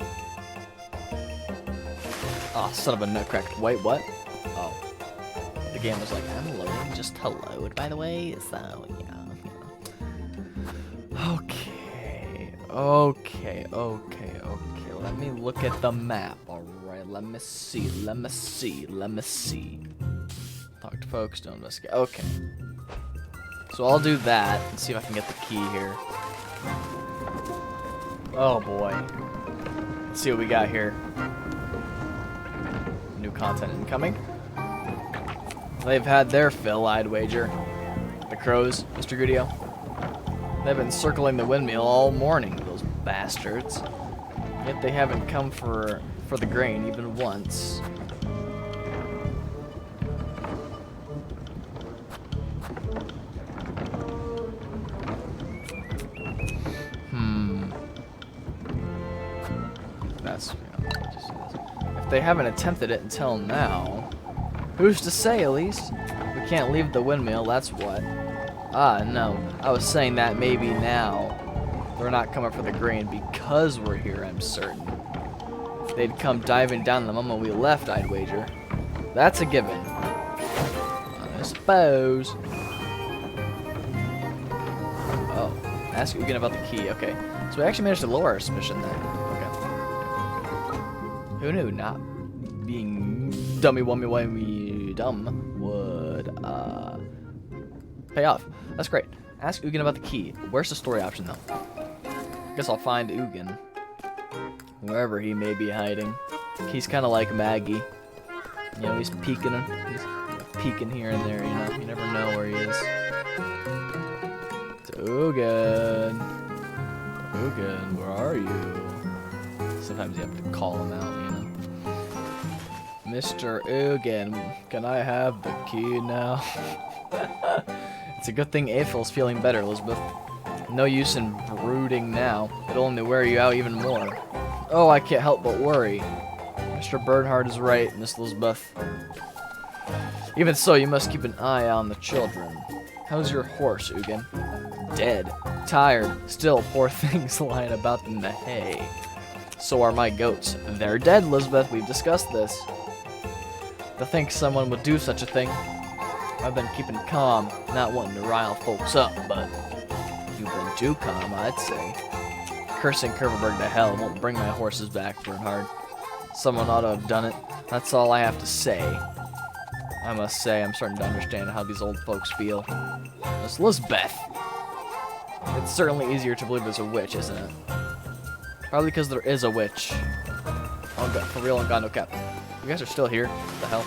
Oh, son of a nutcracker. Wait, what? Oh. The game was like, I'm loading, just hello, by the way, so, yeah. Okay. Let me look at the map, alright? Let me see. Talk to folks, don't investigate. Okay. So I'll do that and see if I can get the key here. Oh boy. Let's see what we got here. New content incoming. They've had their fill, I'd wager. The crows, Mr. Goodio. They've been circling the windmill all morning, those bastards. Yet they haven't come for the grain even once. That's, just this. If they haven't attempted it until now, who's to say, at least? We can't leave the windmill, that's what. Ah, no. I was saying that maybe now they're not coming for the grain because we're here, I'm certain. They'd come diving down the moment we left, I'd wager. That's a given. I suppose. Oh, ask you again about the key. Okay, so we actually managed to lower our suspicion then. Okay. Who knew not being dumb would pay off. That's great. Ask Ugin about the key. Where's the story option though? Guess I'll find Ugin wherever he may be hiding. He's kind of like Maggie. You know, he's peeking here and there, you know. You never know where he is. It's Ugin. Ugin, where are you? Sometimes you have to call him out, you know. Mr. Ugin, can I have the key now? It's a good thing Aphel's feeling better, Elizabeth. No use in brooding now. It'll only wear you out even more. Oh, I can't help but worry. Mr. Bernhard is right, Miss Elizabeth. Even so, you must keep an eye on the children. How's your horse, Ugin? Dead. Tired. Still, poor things lying about in the hay. So are my goats. They're dead, Elizabeth. We've discussed this. To think someone would do such a thing. I've been keeping calm, not wanting to rile folks up, but you've been too calm, I'd say. Cursing Curverberg to hell won't bring my horses back, Bernhard. Someone ought to have done it. That's all I have to say. I must say, I'm starting to understand how these old folks feel. Miss Elizabeth! It's certainly easier to believe there's a witch, isn't it? Probably because there is a witch. Oh, God, for real, on God, no cap. You guys are still here? What the hell?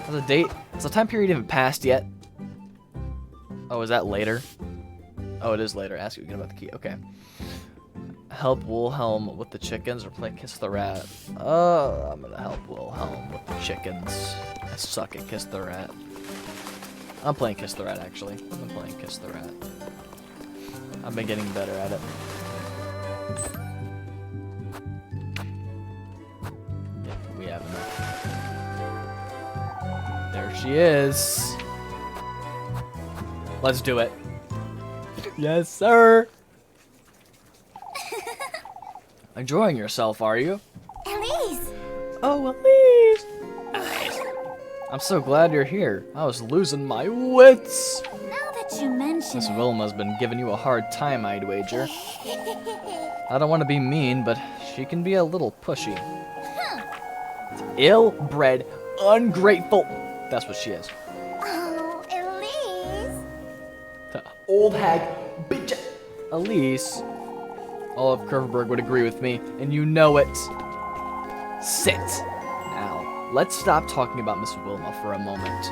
Has the date? Has the time period even passed yet? Oh, is that later? Oh, it is later. Ask you again about the key. Okay. Help Wilhelm with the chickens or play Kiss the Rat? I'm gonna help Wilhelm with the chickens. I suck at Kiss the Rat. I'm playing Kiss the Rat, actually. I'm playing Kiss the Rat. I've been getting better at it. Yeah, we have enough. There she is. Let's do it. Yes, sir. Enjoying yourself, are you? Elise! Oh, Elise! I'm so glad you're here. I was losing my wits. Now that you mention Miss it. Wilma's been giving you a hard time, I'd wager. I don't want to be mean, but she can be a little pushy. Ill-bred, ungrateful. That's what she is. Oh, Elise! The old hag, bitch. Elise. All of Curverberg would agree with me, and you know it. Sit. Now, let's stop talking about Miss Wilma for a moment.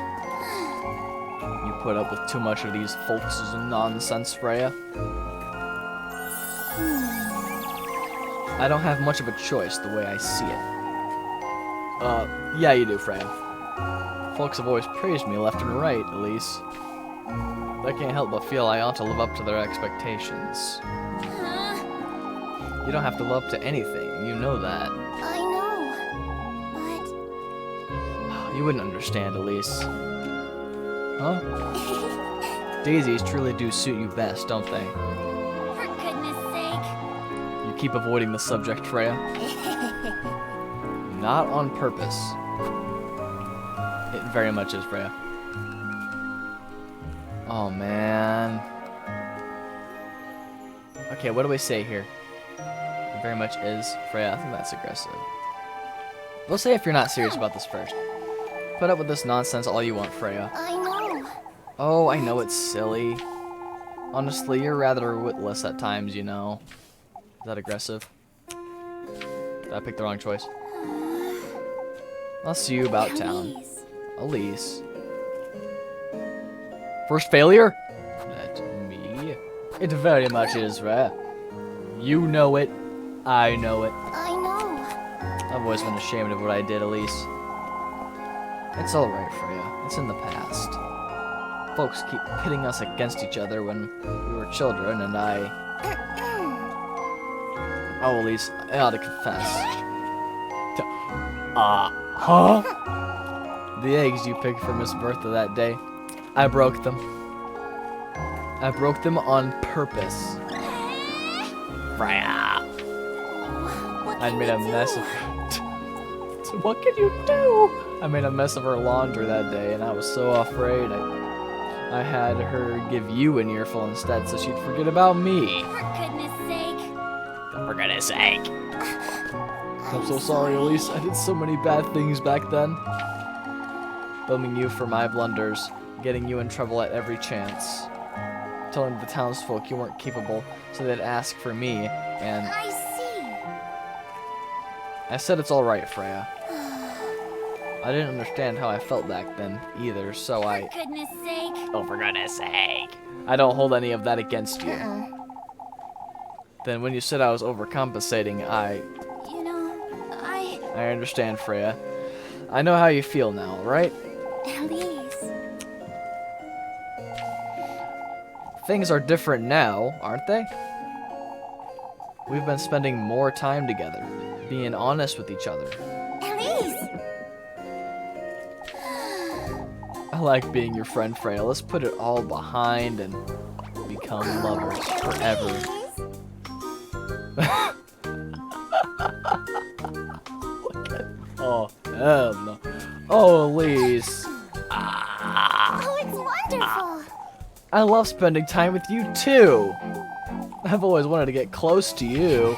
You put up with too much of these folks' nonsense, Freya. I don't have much of a choice the way I see it. Yeah you do, Freya. Folks have always praised me left and right, Elise. I can't help but feel I ought to live up to their expectations. You don't have to live up to anything, you know that. I know, but... You wouldn't understand, Elise. Huh? Daisies truly do suit you best, don't they? For goodness sake. You keep avoiding the subject, Freya. Not on purpose. It very much is, Freya. Oh, man. Okay, what do we say here? It very much is, Freya. I think that's aggressive. We'll say if you're not serious about this first. Put up with this nonsense all you want, Freya. I know. Oh, I know it's silly. Honestly, you're rather witless at times, you know. Is that aggressive? Did I pick the wrong choice? I'll see you about town. Elise. Elise. First failure? Let me. It very much is, Freya. You know it. I know it. I know. I've always been ashamed of what I did, Elise. It's alright, Freya. It's in the past. Folks keep pitting us against each other when we were children, and Oh, Elise, I ought to confess. Huh? The eggs you picked for Miss Bertha that day, I broke them. I broke them on purpose. Freya! I made a mess of So what can you do? I made a mess of her laundry that day, and I was so afraid I had her give you an earful instead so she'd forget about me. For goodness sake. For goodness sake. I'm so sorry, Elise. I did so many bad things back then. Blaming you for my blunders, getting you in trouble at every chance. Telling the townsfolk you weren't capable, so they'd ask for me, and... I see. I said it's alright, Freya. I didn't understand how I felt back then, either, so For goodness sake. Oh, for goodness sake. I don't hold any of that against you. Then when you said I was overcompensating, You know, I understand, Freya. I know how you feel now, right? Elise. Things are different now, aren't they? We've been spending more time together, being honest with each other. like being your friend, Freya. Let's put it all behind and become lovers forever. Oh, hell no. Oh, Elise. Oh, it's wonderful. I love spending time with you, too. I've always wanted to get close to you.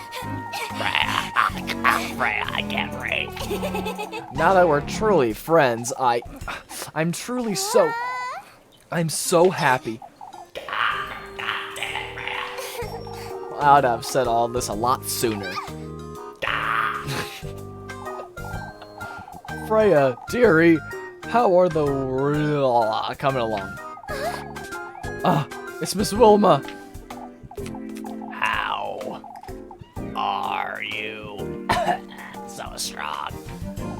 Freya, I can't breathe. Now that we're truly friends, I'm so happy. I'd have said all this a lot sooner. Freya, dearie, how are the coming along? It's Miss Wilma. How are you so strong?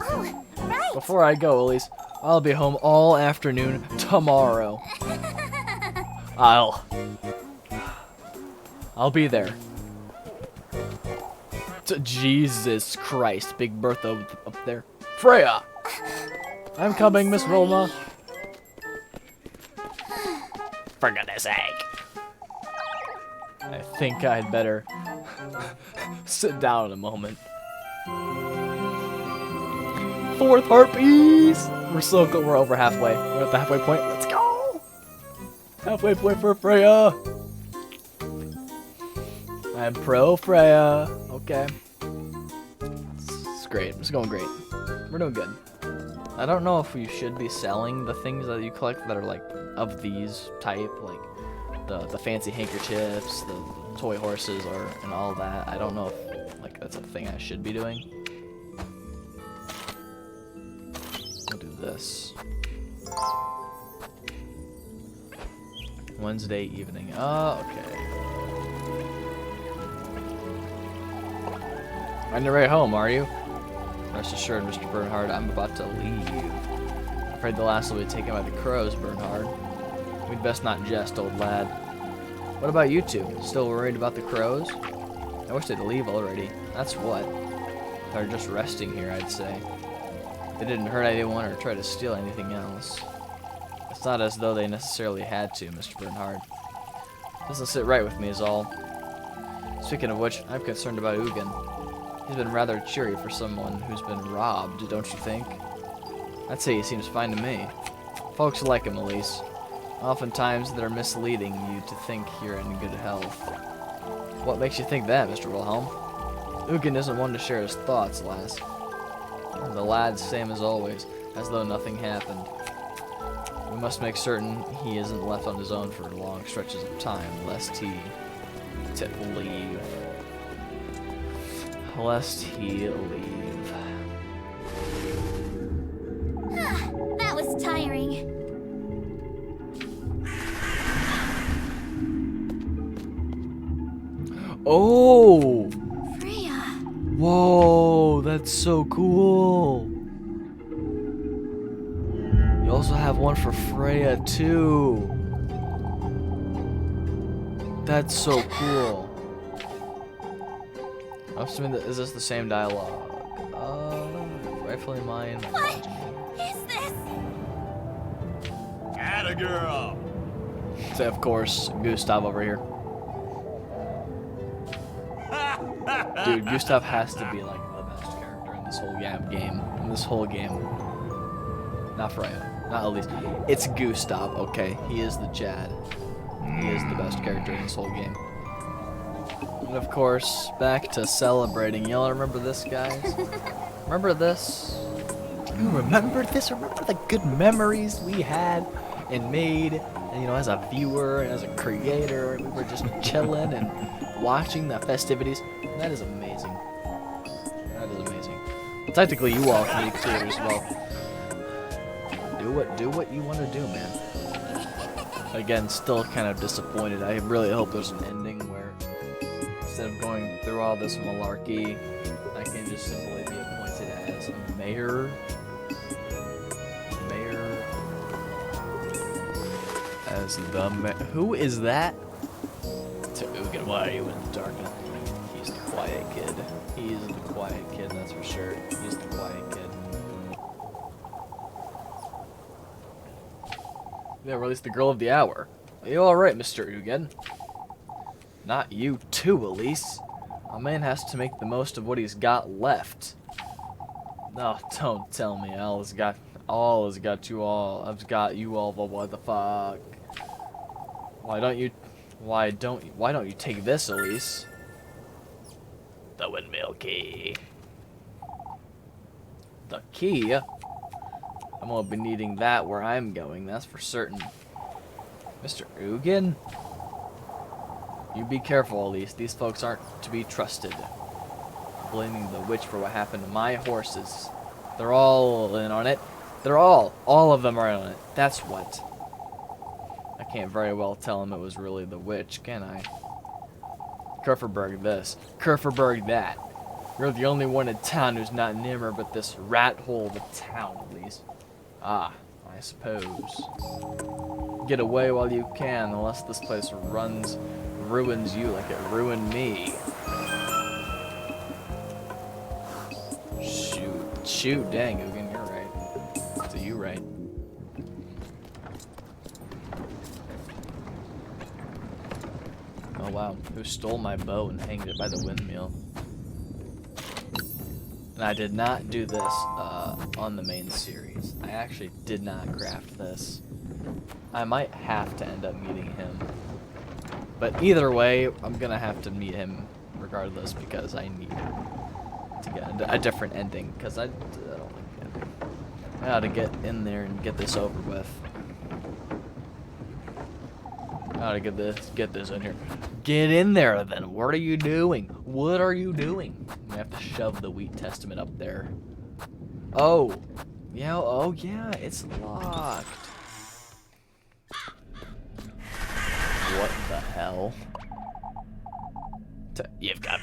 Oh, right. Before I go, Elise, I'll be home all afternoon tomorrow. I'll be there. Jesus Christ, Big Bertha up there. Freya! I'm coming, Miss Wilma. For goodness sake. I think I'd better sit down a moment. Fourth harpies! We're over halfway. We're at the halfway point. Let's go! Halfway point for Freya. I'm pro Freya. Okay. It's great. It's going great. We're doing good. I don't know if we should be selling the things that you collect that are like of these type, like the fancy handkerchiefs, the toy horses, and all that. I don't know if like that's a thing I should be doing. We'll do this. Wednesday evening. Oh, okay. On your way home, are you? Rest assured, Mr. Bernhard, I'm about to leave. I'm afraid the last will be taken by the crows, Bernhard. We'd best not jest, old lad. What about you two? Still worried about the crows? I wish they'd leave already. That's what. They're just resting here, I'd say. They didn't hurt anyone or try to steal anything else. It's not as though they necessarily had to, Mr. Bernhard. Doesn't sit right with me is all. Speaking of which, I'm concerned about Ugin. He's been rather cheery for someone who's been robbed, don't you think? I'd say he seems fine to me. Folks like him, Elise. Oftentimes they're misleading you to think you're in good health. What makes you think that, Mr. Wilhelm? Ugin isn't one to share his thoughts, lass. The lad's same as always, as though nothing happened. We must make certain he isn't left on his own for long stretches of time, lest he leave. Lest he leave. That was tiring. Oh! Freya. Whoa, that's so cool. You also have one for Freya too. That's so cool. I'm assuming that is this the same dialogue? Rightfully mine. What is this? Atta girl. So of course, Gustav over here. Dude, Gustav has to be like the best character in this whole game. In this whole game. Not Freya. Not Elise. It's Gustav, okay? He is the Chad. He is the best character in this whole game. And of course, back to celebrating. Y'all remember this, guys? Remember this? You remember this? Remember the good memories we had and made? And, you know, as a viewer and as a creator, we were just chilling and watching the festivities. That is amazing. That is amazing. Technically, you all can be creators as well. Do what you want to do, man. Again, still kind of disappointed. I really hope there's an ending where instead of going through all this malarkey, I can just simply be appointed as mayor. As the who is that? To Ugin, why are you in the darkness? He's the quiet kid. He's the quiet kid, that's for sure. He's the quiet kid. Yeah, release the girl of the hour. Are you alright, Mr. Ugin? Not you too, Elise. A man has to make the most of what he's got left. No, don't tell me. Al has got you all. I've got you all, but what the fuck? Why don't you take this, Elise? The windmill key. The key? I'm gonna be needing that where I'm going, that's for certain. Mr. Ugin? You be careful, Elise. These folks aren't to be trusted. Blaming the witch for what happened to my horses. They're all in on it. All of them are in on it. That's what. I can't very well tell him it was really the witch, can I? Kerferberg this, Kerferberg that. You're the only one in town who's not enamored with this rat hole of a town, at least. Ah, I suppose. Get away while you can, unless this place ruins you like it ruined me. Shoot, dang, Ugin, you're right. So you right. Oh wow, who stole my bow and hanged it by the windmill? And I did not do this on the main series. I actually did not craft this. I might have to end up meeting him. But either way, I'm gonna have to meet him regardless because I need to get a different ending. Because I don't like the ending. I gotta get in there and get this over with. I gotta get this in here. Get in there then. What are you doing? What are you doing? I have to shove the Wheat Testament up there. Oh. Yeah, oh yeah, it's locked. What the hell? You've come.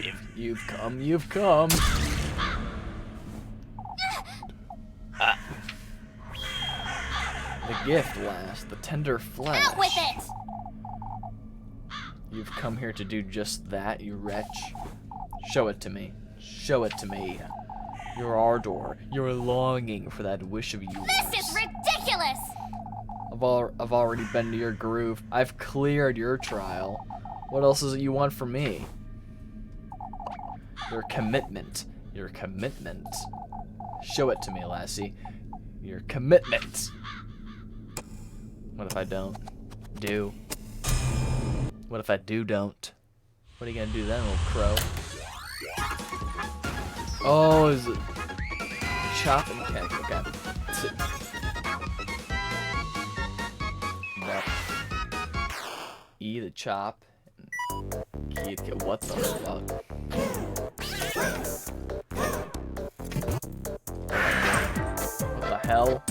You've come. The gift lasts, the tender flesh. Out with it! You've come here to do just that, you wretch. Show it to me. Show it to me. Your ardor, your longing for that wish of yours. This is ridiculous! I've already been to your groove. I've cleared your trial. What else is it you want from me? Your commitment. Your commitment. Show it to me, lassie. Your commitment. What if I don't? Do? What if I don't? What are you gonna do then, little crow? Oh, is it chop and kick? Okay. E the chop. And what the fuck? What the hell?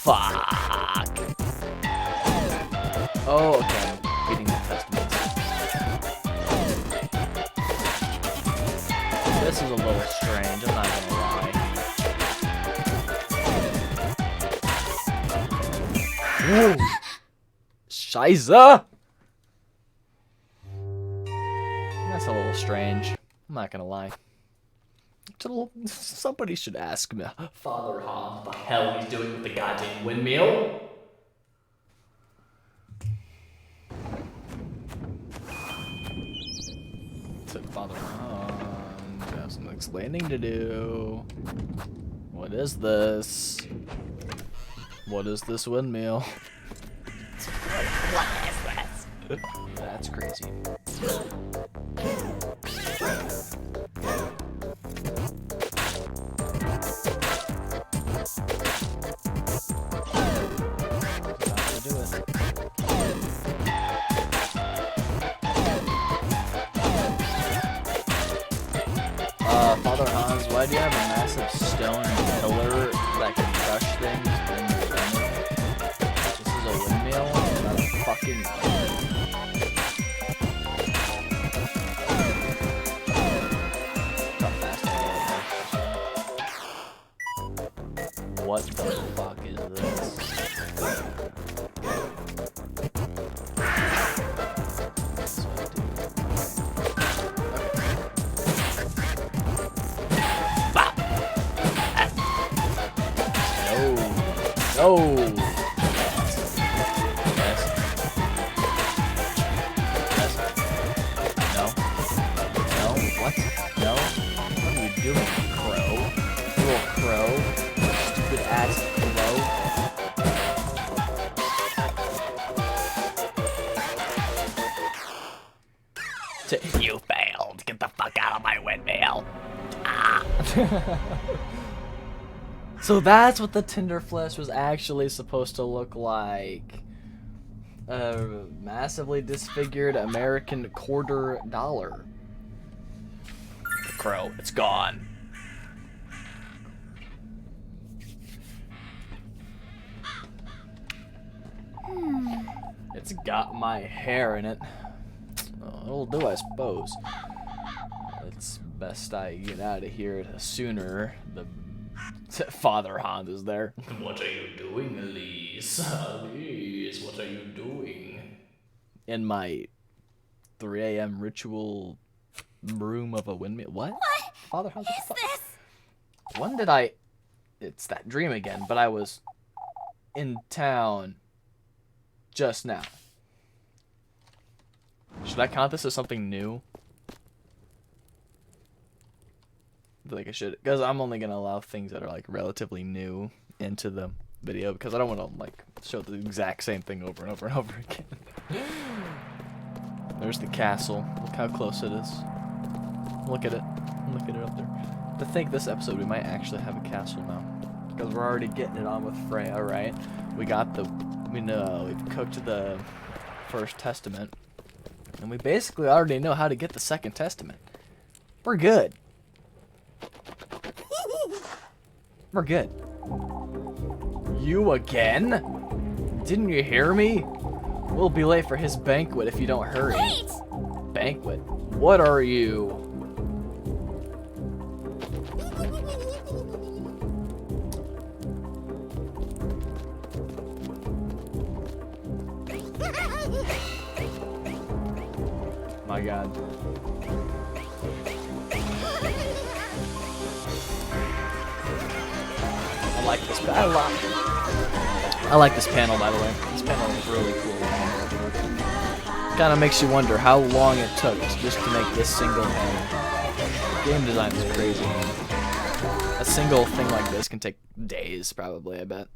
Fuck. Oh, okay. I'm getting the testaments. This is a little strange, I'm not gonna lie. Whoa! Scheiße! That's a little strange. I'm not gonna lie. Somebody should ask me. Father Hans, what the hell he's doing with the goddamn windmill? Said Father Hans, I have some explaining to do. What is this? What is this windmill? What is this? That's crazy. Father Hans, why do you have a massive stone pillar that can crush things in your windmill? This is a windmill, not a fucking... What the fuck is this? No. Oh. Yes. Yes. No. No. What? No. What are you doing, crow? You little crow. Stupid ass crow. You failed. Get the fuck out of my windmill. Ah. So that's what the Tinder flesh was actually supposed to look like. A massively disfigured American $quarter. Crow, it's gone. It's got my hair in it. Oh, it'll do, I suppose. It's best I get out of here sooner. The Father Hans is there. What are you doing, Elise? Elise, what are you doing? In my 3 a.m. ritual room of a windmill. What? Father Hans? Is this? When did I... It's that dream again, but I was in town just now. Should I count this as something new? I feel like I should, because I'm only gonna allow things that are like relatively new into the video, because I don't want to like show the exact same thing over and over and over again. There's the castle. Look how close it is. Look at it. Look at it up there. To think this episode we might actually have a castle now, because we're already getting it on with Freya, right? We got the, we've cooked the First Testament, and we basically already know how to get the Second Testament. We're good. We're good. You again? Didn't you hear me? We'll be late for his banquet if you don't hurry. Wait! Banquet? What are you? My God. I like this. I like this panel, by the way. This panel is really cool. Kind of makes you wonder how long it took just to make this single panel. Game design is crazy. A single thing like this can take days, probably. I bet.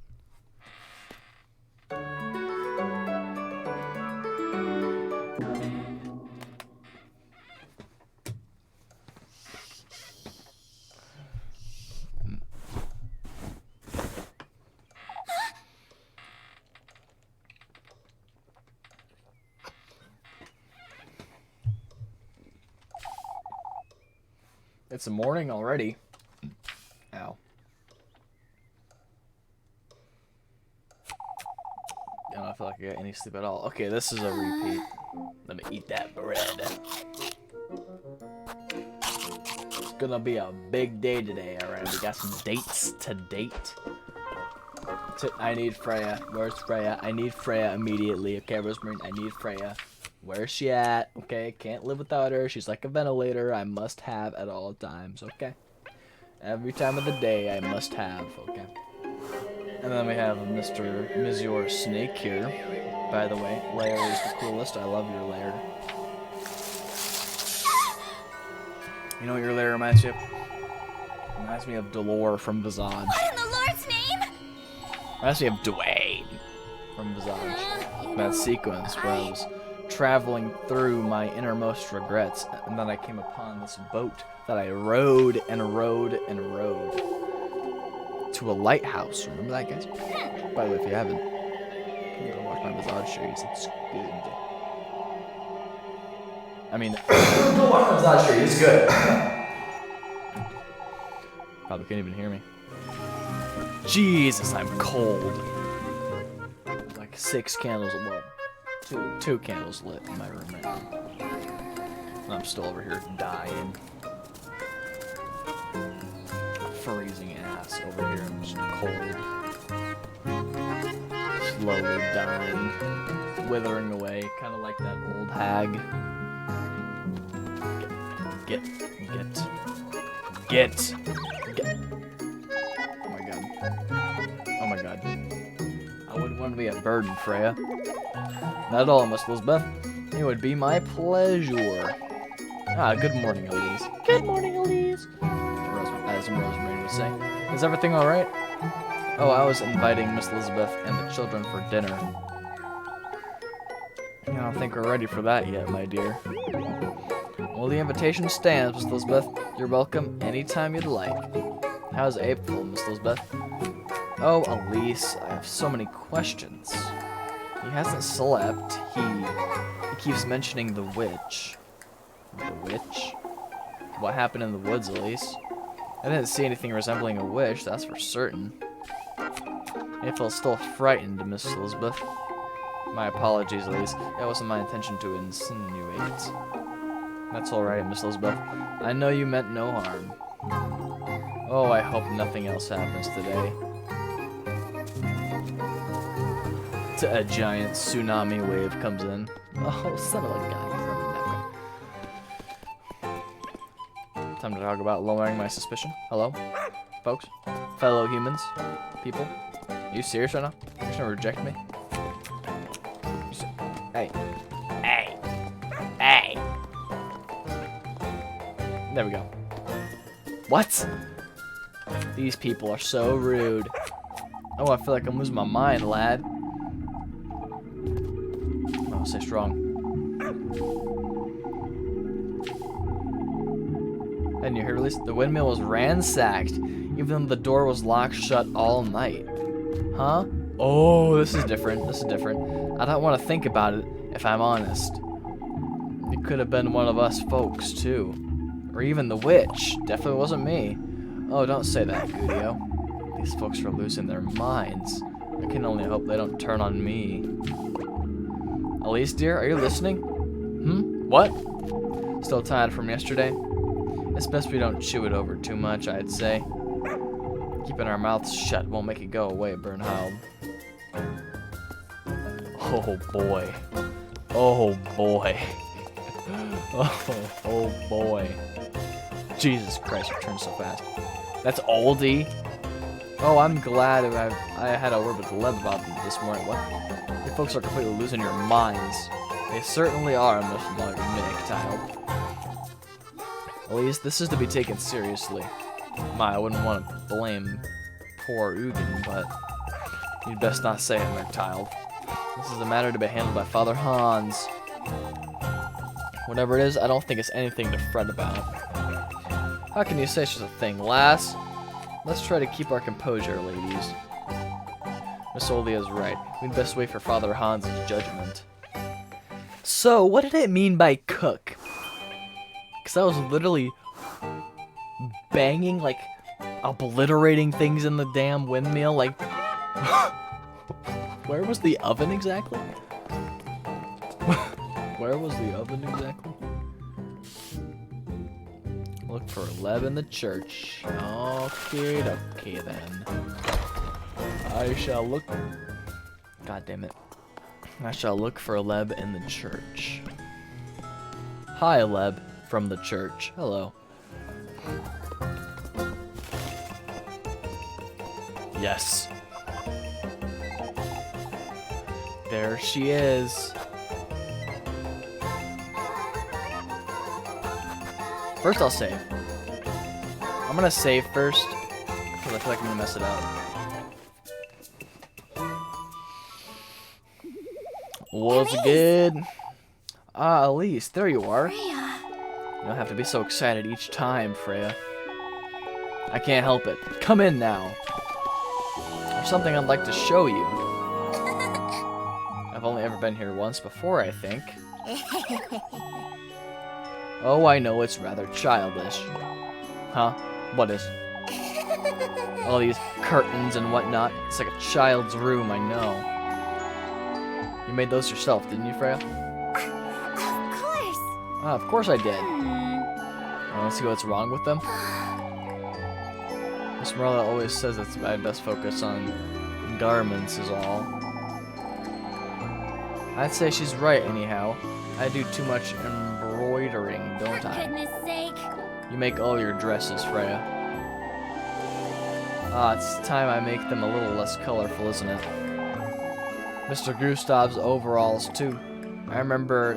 It's the morning already. Ow. I don't feel like I got any sleep at all. Okay, this is a repeat. Let me eat that bread. It's gonna be a big day today, alright? We got some dates to date. I need Freya. Where's Freya? I need Freya immediately. Okay, Rozemarine, I need Freya. Where's she at? Okay, can't live without her. She's like a ventilator I must have at all times, okay? Every time of the day I must have, okay? And then we have Monsieur Snake here. By the way, lair is the coolest. I love your lair. You know what your lair reminds you of? Reminds me of Delore from Visage. What in the Lord's name? Reminds me of Dwayne from Visage. That sequence where I was traveling through my innermost regrets, and then I came upon this boat that I rowed and rowed and rowed to a lighthouse. Remember that, guys? By the way, if you haven't, go watch my Visage series. It's good. I mean, go watch my Visage series. It's good. Probably couldn't even hear me. Jesus, I'm cold. Like 6 candles. Well, two candles lit in my room right now. And I'm still over here dying. Freezing ass over here. I'm just cold. Slowly dying. Withering away. Kind of like that old hag. Get. Oh my god. Oh my god. want to be a burden, Freya. Not at all, Miss Elizabeth. It would be my pleasure. Ah, good morning, Elise. Good morning, Elise. As Rozenmarine would say. Is everything alright? Oh, I was inviting Miss Elizabeth and the children for dinner. I don't think we're ready for that yet, my dear. Well, the invitation stands, Miss Elizabeth. You're welcome anytime you'd like. How's April, Miss Elizabeth? Oh, Elise, I have so many questions. He hasn't slept. He keeps mentioning the witch. The witch? What happened in the woods, Elise? I didn't see anything resembling a witch, that's for certain. April's still frightened, Miss Elizabeth. My apologies, Elise. It wasn't my intention to insinuate. That's alright, Miss Elizabeth. I know you meant no harm. Oh, I hope nothing else happens today. A giant tsunami wave comes in. Oh, son of a gun. Time to talk about lowering my suspicion. Hello, folks, fellow humans, people. Are you serious right now? You're just gonna reject me? Hey. Hey. Hey. There we go. What? These people are so rude. Oh, I feel like I'm losing my mind, lad. Oh, stay strong. And you hear, at least the windmill was ransacked, even though the door was locked shut all night. Huh? Oh, this is different. This is different. I don't want to think about it, if I'm honest. It could have been one of us folks, too. Or even the witch. Definitely wasn't me. Oh, don't say that, Goodie. These folks are losing their minds. I can only hope they don't turn on me. Elise, dear, are you listening? What? Still tired from yesterday? It's best we don't chew it over too much, I'd say. Keeping our mouths shut won't make it go away, Bernhard. Oh boy. Oh boy. Oh boy. Jesus Christ, it turns so fast. That's oldie. Oh, I'm glad I had a word with Leb about this morning. What? You folks are completely losing your minds. They certainly are, Miss McTild. At least this is to be taken seriously. I wouldn't want to blame poor Ugin, but you'd best not say it, McTild. This is a matter to be handled by Father Hans. Whatever it is, I don't think it's anything to fret about. How can you say such a thing, lass? Let's try to keep our composure, ladies. Miss Oldie is right. We'd best wait for Father Hans' judgment. So, what did it mean by cook? Because I was literally banging, like, obliterating things in the damn windmill, like... Where was the oven exactly? Where was the oven exactly? Look for Leb in the church. Okay, then. I shall look... God damn it. I shall look for Leb in the church. Hi, Leb, from the church. Hello. Yes. There she is. First, I'll save. I'm gonna save first, because I feel like I'm gonna mess it up. What's good? Ah, Elise, there you are. Freya. You don't have to be so excited each time, Freya. I can't help it. Come in now. There's something I'd like to show you. I've only ever been here once before, I think. Oh, I know it's rather childish. Huh? What is? All these curtains and whatnot. It's like a child's room, I know. You made those yourself, didn't you, Freya? Of course. Ah, of course I did. Let's see what's wrong with them. Miss Marla always says that I'd best focus on garments is all. I'd say she's right anyhow. I do too much embroidering, don't For I? goodness sake. You make all your dresses, Freya. Ah, it's time I make them a little less colorful, isn't it? Mr. Gustav's overalls too. I remember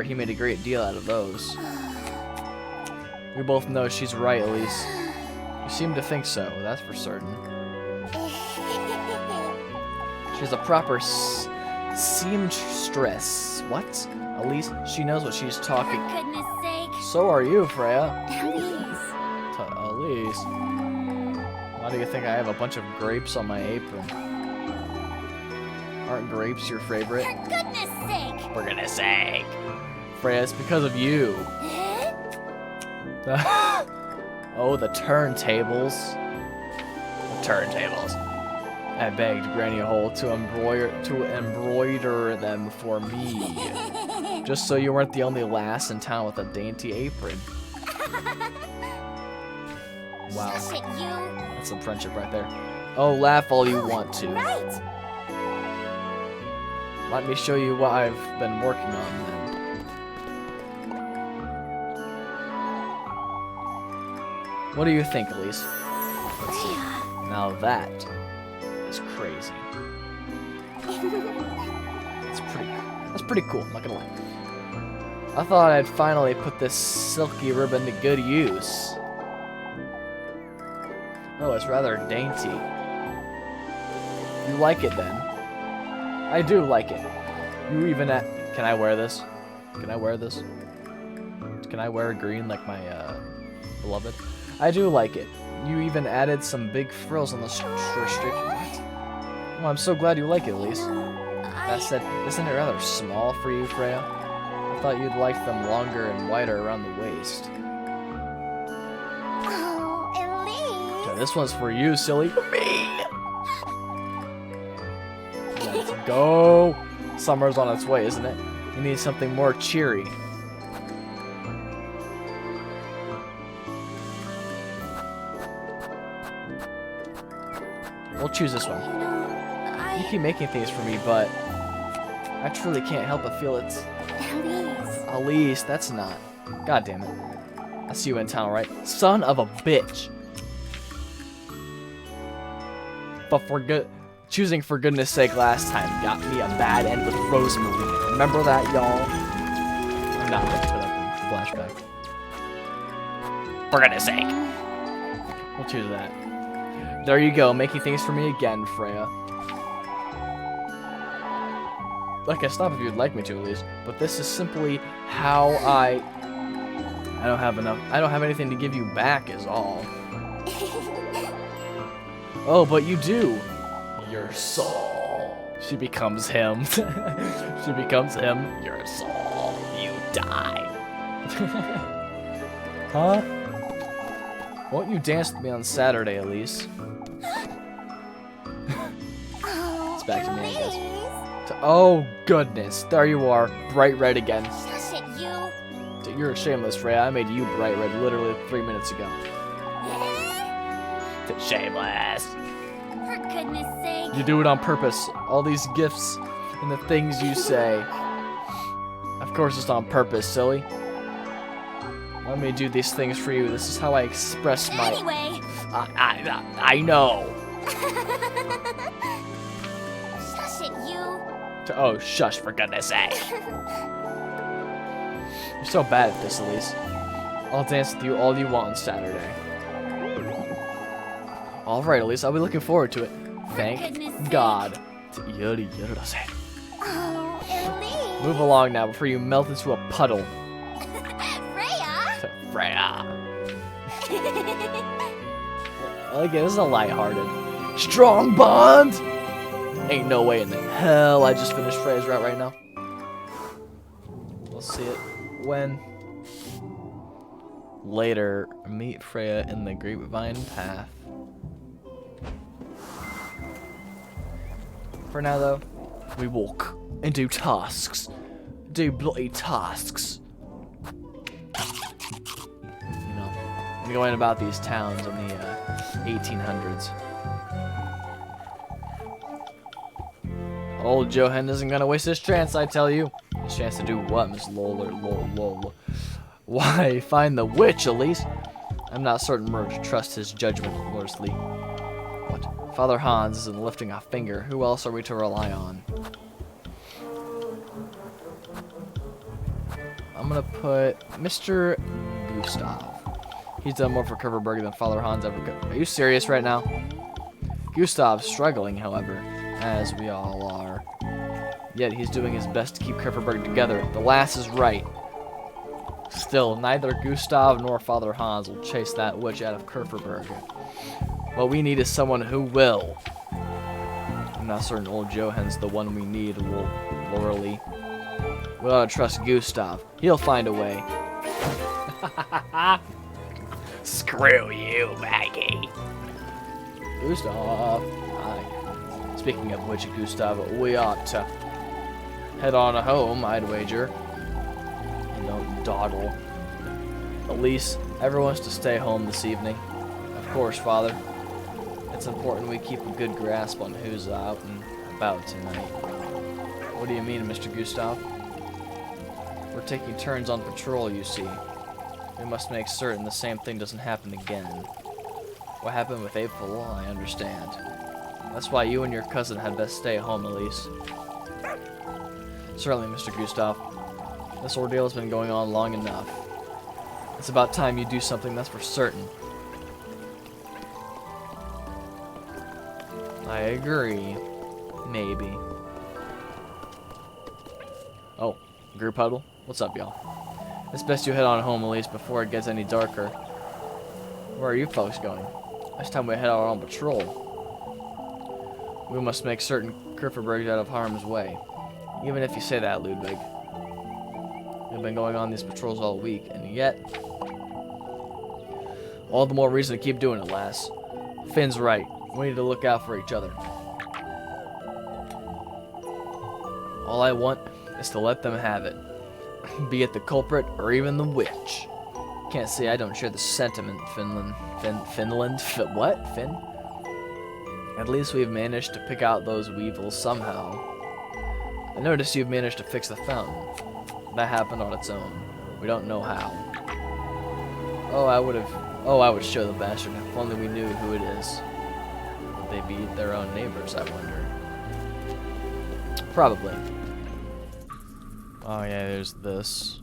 he made a great deal out of those. We both know she's right, Elise. You seem to think so, that's for certain. She's a proper seamstress. What? Elise, she knows what she's talking. For goodness sake. So are you, Freya. Elise. Elise. Why do you think I have a bunch of grapes on my apron? Aren't grapes your favorite? For goodness sake. For goodness sake. Freya, it's because of you. Oh, the turntables. The turntables. I begged Granny Hole to embroider them for me. Just so you weren't the only lass in town with a dainty apron. Wow. Shush it, you. That's some friendship right there. Oh, laugh all you want to. Right. Let me show you what I've been working on then. What do you think, Elise? Let's see. Now that is crazy. That's pretty cool, I'm not gonna lie. I thought I'd finally put this silky ribbon to good use. Oh, it's rather dainty. You like it then? I do like it. You even can I wear this? Can I wear this? Can I wear green like my beloved? I do like it. You even added some big frills on the restriction. What? Well, I'm so glad you like it, Elise. That said, isn't it rather small for you, Freya? I thought you'd like them longer and wider around the waist. Oh, Elise. Okay, this one's for you, silly. Me. Let's go. Summer's on its way, isn't it? You need something more cheery. We'll choose this one. You keep making things for me, but I truly can't help but feel it's... Elise. Elise, that's not. God damn it. I see you in town, right? Son of a bitch. But choosing for goodness sake last time got me a bad end with Rozenmarines. Remember that, y'all? I'm not going to put up a flashback. For goodness sake. We'll choose that. There you go, making things for me again, Freya. Like, I stop if you'd like me to, at least. But this is simply how I don't have enough. I don't have anything to give you back, is all. Oh, but you do. Your soul. She becomes him. She becomes him. Your soul. You die. Huh? Won't you dance with me on Saturday, Elise? It's back to me, I guess. Oh, goodness. There you are. Bright red again. Shush it, you. You're shameless, Freya. I made you bright red literally 3 minutes ago. Shameless. For goodness sake. You do it on purpose. All these gifts and the things you say. Of course it's on purpose, silly. Let me do these things for you. This is how I express my... Anyway. I know. Shush it, you. Oh, shush. For goodness sake. You're so bad at this, Elise. I'll dance with you all you want on Saturday. Alright, Elise. I'll be looking forward to it. Thank God. Oh, Elise. Move along now before you melt into a puddle. Freya. Freya. Okay, this is a lighthearted. Strong bond! Ain't no way in the hell I just finished Freya's route right now. We'll see it when. Later, meet Freya in the grapevine path. For now, though, we walk and do tasks. Do bloody tasks. You know, I'm going about these towns in the 1800s. Old Johan isn't gonna waste his chance, I tell you. His chance to do what, Miss Lola? Why, find the witch, Elise. I'm not certain we're to trust his judgment, Lorsley. What? Father Hans isn't lifting a finger. Who else are we to rely on? I'm gonna put Mr. Gustav. He's done more for Kerverberg than Father Hans ever could. Are you serious right now? Gustav's struggling, however, as we all are. Yet he's doing his best to keep Kerverberg together. The lass is right. Still, neither Gustav nor Father Hans will chase that witch out of Kerverberg. What we need is someone who will. I'm not certain old Johann's the one we need, Lorelei. We ought to trust Gustav. He'll find a way. Screw you, Maggie. Gustav. Hi. Speaking of which, Gustav, we ought to head on home, I'd wager. And don't dawdle. Elise, everyone's to stay home this evening. Of course, Father. It's important we keep a good grasp on who's out and about tonight. What do you mean, Mr. Gustav? We're taking turns on patrol, you see. We must make certain the same thing doesn't happen again. What happened with April, I understand. That's why you and your cousin had best stay home, Elise. Certainly, Mr. Gustav. This ordeal has been going on long enough. It's about time you do something, that's for certain. I agree. Maybe. Oh, group huddle? What's up, y'all? It's best you head on home, Elise, before it gets any darker. Where are you folks going? Next time we head out on patrol, we must make certain Kerverberg's out of harm's way. Even if you say that, Ludwig. We've been going on these patrols all week, and yet... all the more reason to keep doing it, lass. Finn's right. We need to look out for each other. All I want is to let them have it. Be it the culprit or even the witch. Can't say I don't share the sentiment, Finland. What? Finn? At least we've managed to pick out those weevils somehow. I noticed you've managed to fix the fountain. That happened on its own. We don't know how. I would show the bastard if only we knew who it is. Would they be their own neighbors, I wonder? Probably. Oh yeah, there's this.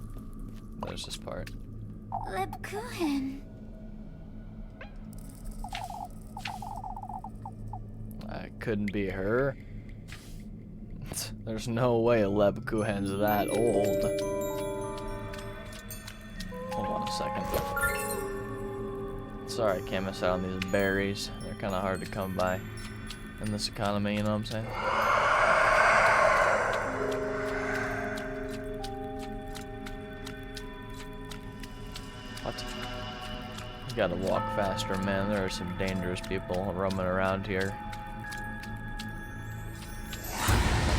There's this part. Lebkuchen. I couldn't be her. There's no way Lebkuchen's that old. Hold on a second. Sorry, I can't miss out on these berries. They're kind of hard to come by in this economy, you know what I'm saying? What? You gotta walk faster, man. There are some dangerous people roaming around here.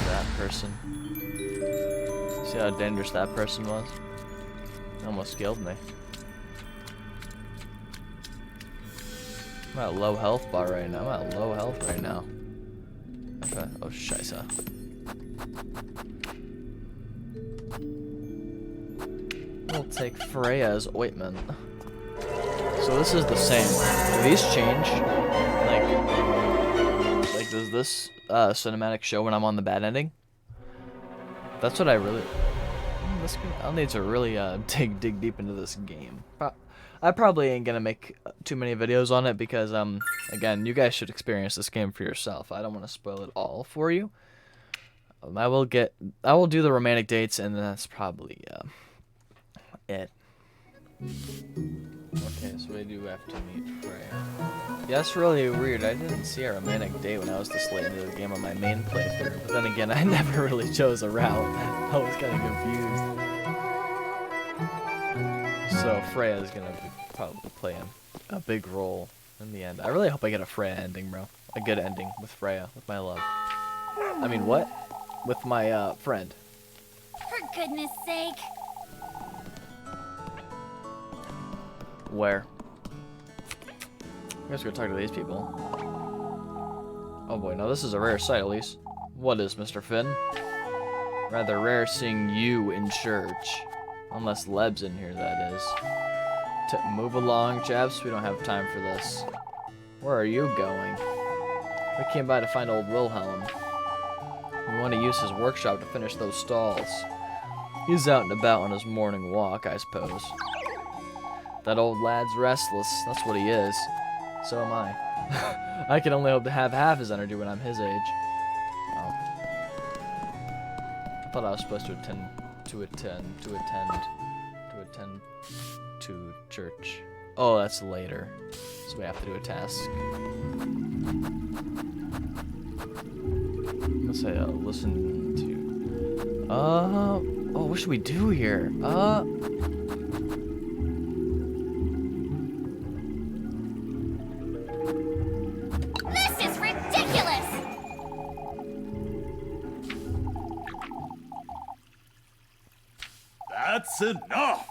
That person. See how dangerous that person was? Almost killed me. I'm at low health bar right now. I'm at low health right now. Okay. Oh, scheisse. We'll take Freya's ointment. So this is the same. Do these change? Like does this cinematic show when I'm on the bad ending? That's what I really... I'll need to really dig deep into this game. I probably ain't gonna make too many videos on it because again, you guys should experience this game for yourself. I don't want to spoil it all for you. I will do the romantic dates, and that's probably it. Okay, so we do have to meet Freya. Yeah, that's really weird. I didn't see a romantic date when I was this late into the game on my main playthrough. But then again, I never really chose a route. I was kind of confused. So Freya's gonna probably play a big role in the end. I really hope I get a Freya ending, bro. A good ending with Freya, with my love. I mean, what? With my friend. For goodness sake. Where? I guess we're gonna talk to these people. Oh boy, now this is a rare sight, at least. What is, Mr. Finn? Rather rare seeing you in church. Unless Leb's in here, that is. Move along, chaps. We don't have time for this. Where are you going? We came by to find old Wilhelm. We want to use his workshop to finish those stalls. He's out and about on his morning walk, I suppose. That old lad's restless. That's what he is. So am I. I can only hope to have half his energy when I'm his age. Oh. I thought I was supposed to attend to church. Oh, that's later. So we have to do a task. Let's say listen to. Oh, what should we do here? This is ridiculous! That's enough!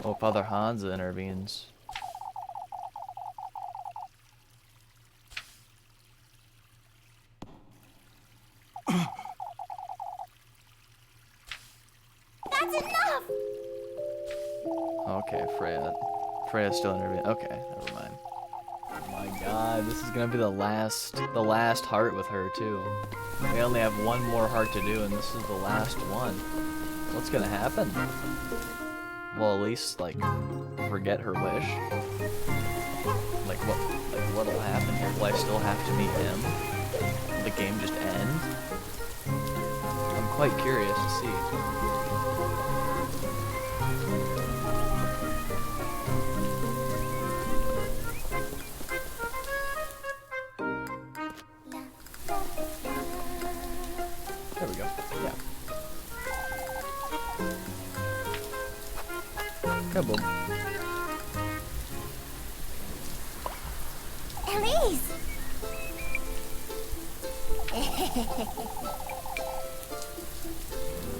Oh, Father Hans intervenes. That's enough! Okay, Freya's still intervening. Okay, never mind. Oh my god, this is gonna be the last heart with her too. We only have one more heart to do, and this is the last one. What's gonna happen? Well, at least like forget her wish. Like what'll happen here? Will I still have to meet him? Will the game just end? I'm quite curious to see. There we go. Yeah. Kaboom. Elise!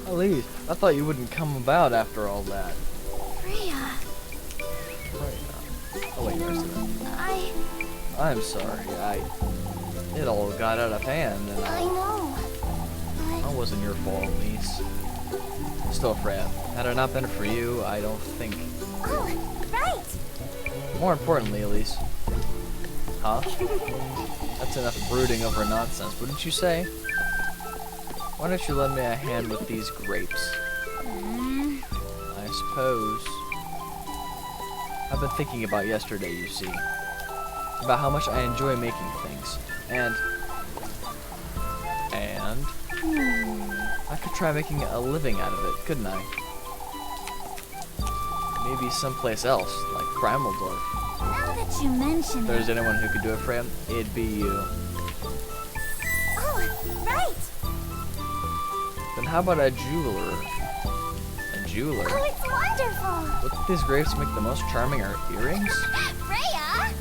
Elise, I thought you wouldn't come about after all that. Freya, Oh wait, where's it? I'm sorry. It all got out of hand, and I know. that wasn't your fault, Elise. Still, Freya, had it not been for you, I don't think. Oh, right! More importantly, Elise. Huh? That's enough brooding over nonsense, wouldn't you say? Why don't you lend me a hand with these grapes? I suppose. I've been thinking about yesterday, you see. About how much I enjoy making things. And I could try making a living out of it, couldn't I? Maybe someplace else, like Primeldorf. Now that you mention If it. there's anyone who could do it for him, it'd be you. Oh, right! Then how about a jeweler? A jeweler? Oh, it's wonderful! Wouldn't these grapes make the most charming earrings? Freya!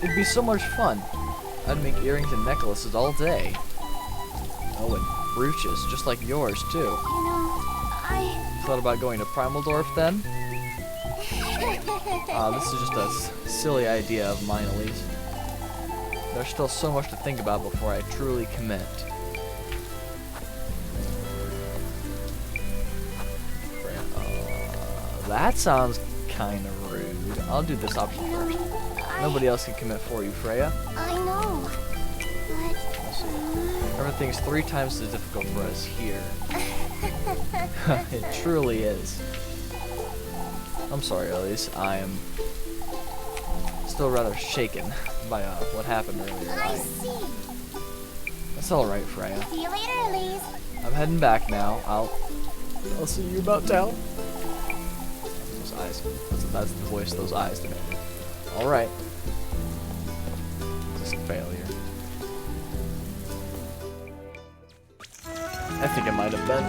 It'd be so much fun. I'd make earrings and necklaces all day. Oh, and brooches, just like yours, too. You know, Thought about going to Primeldorf then? This is just a silly idea of mine, Elise. There's still so much to think about before I truly commit. That sounds kind of rude. I'll do this option first. Nobody else can commit for you, Freya. I know. But Everything's 3 times as difficult for us here. It truly is. I'm sorry, Elise. I am still rather shaken by what happened earlier. I see. That's all right, Freya. See you later, Elise. I'm heading back now. I'll see you about town. Those eyes. That's the voice. Those eyes. All right. Just a failure. I think it might have been.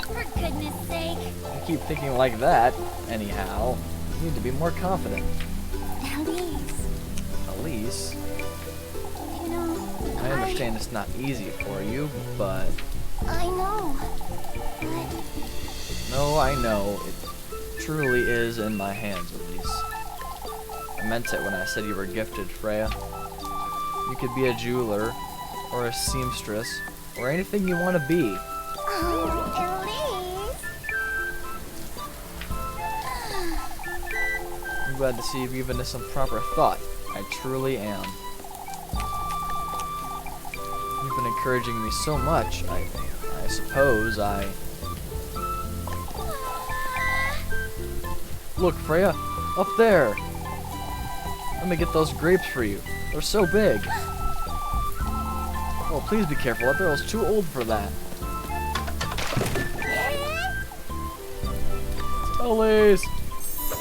For goodness sake. I keep thinking like that. Anyhow, you need to be more confident. Elise. Elise, You know, I understand it's not easy for you, but I know. But no, I know it truly is in my hands, Elise. I meant it when I said you were gifted, Freya. You could be a jeweler, or a seamstress, or anything you want to be. oh, Elise. I'm glad to see you've given this some proper thought. I truly am. You've been encouraging me so much. I suppose I... Look, Freya! Up there! Let me get those grapes for you. They're so big. Oh, please be careful. That barrel's too old for that. Elise! Oh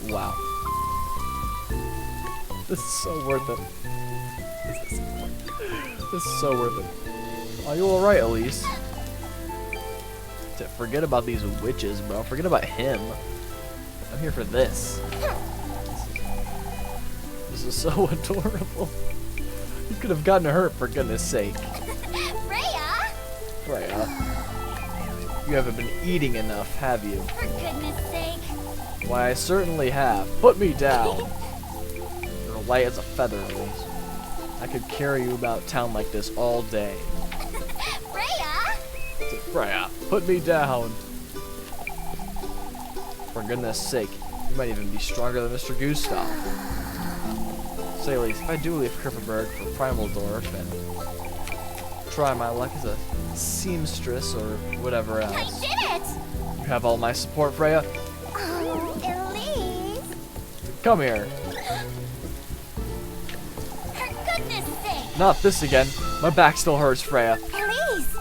no. Wow. This is so worth it. This is so worth it. Are you alright, Elise? Forget about these witches, bro. Forget about him. I'm here for this. This is so adorable. You could have gotten hurt, for goodness sake. Freya! Freya. You haven't been eating enough, have you? For goodness sake. Why, I certainly have. Put me down. You're light as a feather, Elise. I could carry you about town like this all day. Freya! Freya, put me down. For goodness sake, you might even be stronger than Mr. Gustav. Say, Elise, if I do leave Kirpenberg for Primaldorf and try my luck as a seamstress or whatever else. I did it! You have all my support, Freya. Oh, Elise! Come here. For goodness sake! Not this again. My back still hurts, Freya. Elise!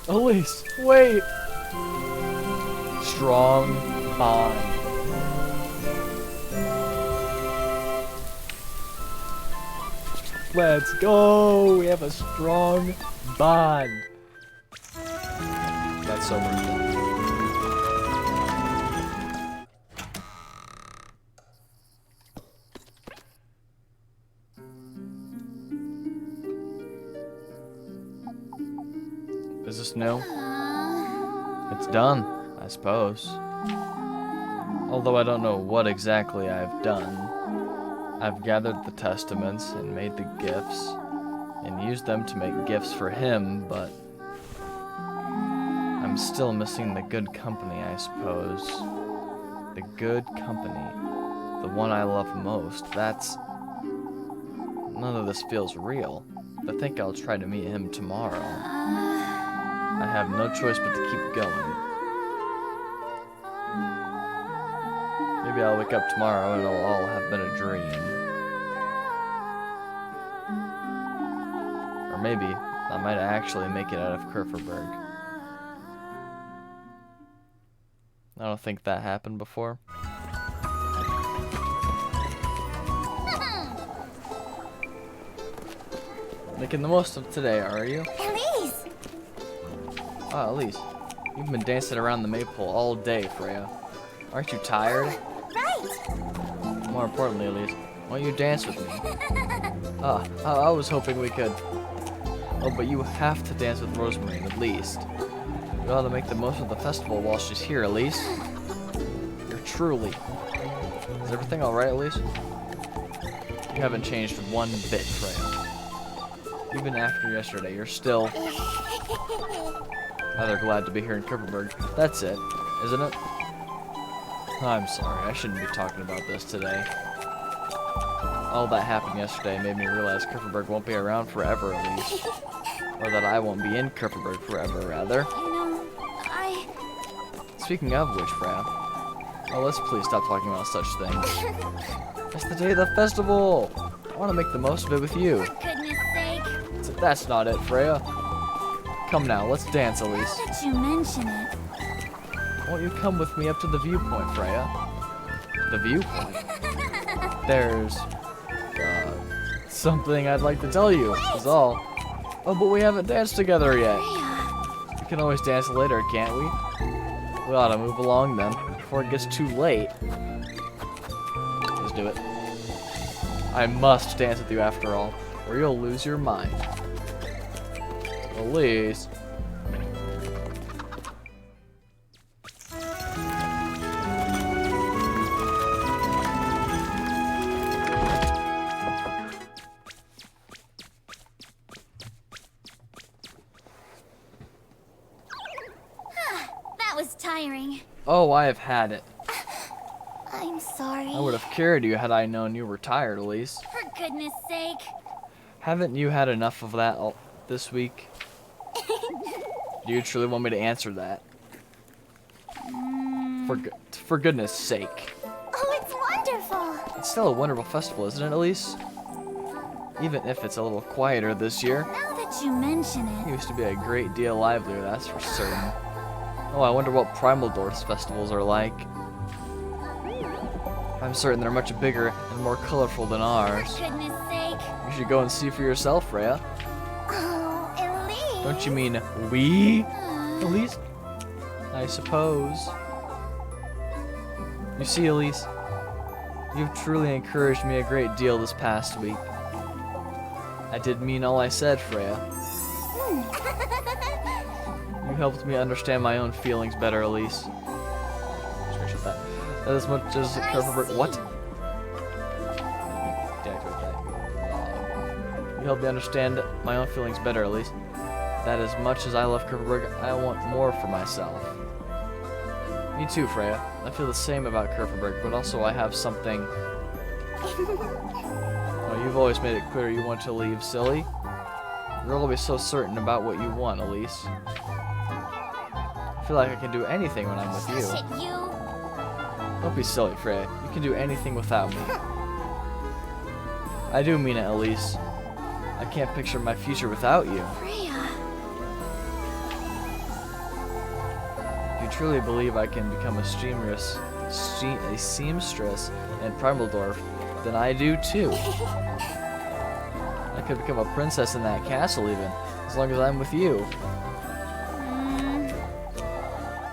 Elise, wait. Strong bond. Let's go. We have a strong bond. That's so worth it. Is this new? It's done, I suppose. Although I don't know what exactly I've done. I've gathered the testaments and made the gifts and used them to make gifts for him, but I'm still missing the good company, I suppose. The good company. The one I love most. None of this feels real. I think I'll try to meet him tomorrow. I have no choice but to keep going. Maybe I'll wake up tomorrow and it'll all have been a dream. Or maybe I might actually make it out of Kirferberg. I don't think that happened before. Making the most of today, are you? Elise! Oh, Elise, you've been dancing around the maypole all day, Freya. Aren't you tired? Right! More importantly, Elise, why don't you dance with me? I was hoping we could. Oh, but you have to dance with Rozemarine, at least. We ought to make the most of the festival while she's here, Elise. You're truly. Is everything alright, Elise? You haven't changed one bit, Freya. Even after yesterday, you're still rather glad to be here in Kirpenberg. That's it, isn't it? I'm sorry, I shouldn't be talking about this today. All that happened yesterday made me realize Kirpenberg won't be around forever, Elise. Or that I won't be in Kirpenberg forever, rather. You know, Speaking of which, Freya, oh, let's please stop talking about such things. It's the day of the festival! I want to make the most of it with you. For goodness sake. That's not it, Freya. Come now, let's dance, Elise. Now that you mention it. Won't you come with me up to the viewpoint, Freya? The viewpoint? There's, something I'd like to tell you, is all. Oh, but we haven't danced together yet. Freya. We can always dance later, can't we? We ought to move along then, before it gets too late. Let's do it. I must dance with you after all, or you'll lose your mind. Elise. That was tiring. something. Oh, I have had it. I'm sorry. I would have carried you had I known you were tired, Elise. For goodness sake. Haven't you had enough of that this week? Do you truly want me to answer that? For goodness sake. Oh, it's wonderful. It's still a wonderful festival, isn't it, Elise? Even if it's a little quieter this year. Now that you mention It it. used to be a great deal livelier, that's for certain. Oh, I wonder what Primal Dwarf's festivals are like. I'm certain they're much bigger and more colorful than ours. For goodness sake. You should go and see for yourself, Freya. Oh, Elise. Don't you mean we? Elise? I suppose. You see, Elise, you've truly encouraged me a great deal this past week. I did mean all I said, Freya. You helped me understand my own feelings better, Elise. Screenshot that. That as much as What? Deactivate that. You helped me understand my own feelings better, Elise. That as much as I love Kerfenberg, I want more for myself. Me too, Freya. I feel the same about Kerfenberg, but also I have something. Oh, you've always made it clear you want to leave, silly. You're always so certain about what you want, Elise. I feel like I can do anything when I'm with you. Shush it, you. Don't be silly, Freya. You can do anything without me. I do mean it, Elise. I can't picture my future without you. Freya. If you truly believe I can become a seamstress in Primaldorf, then I do too. I could become a princess in that castle even, as long as I'm with you.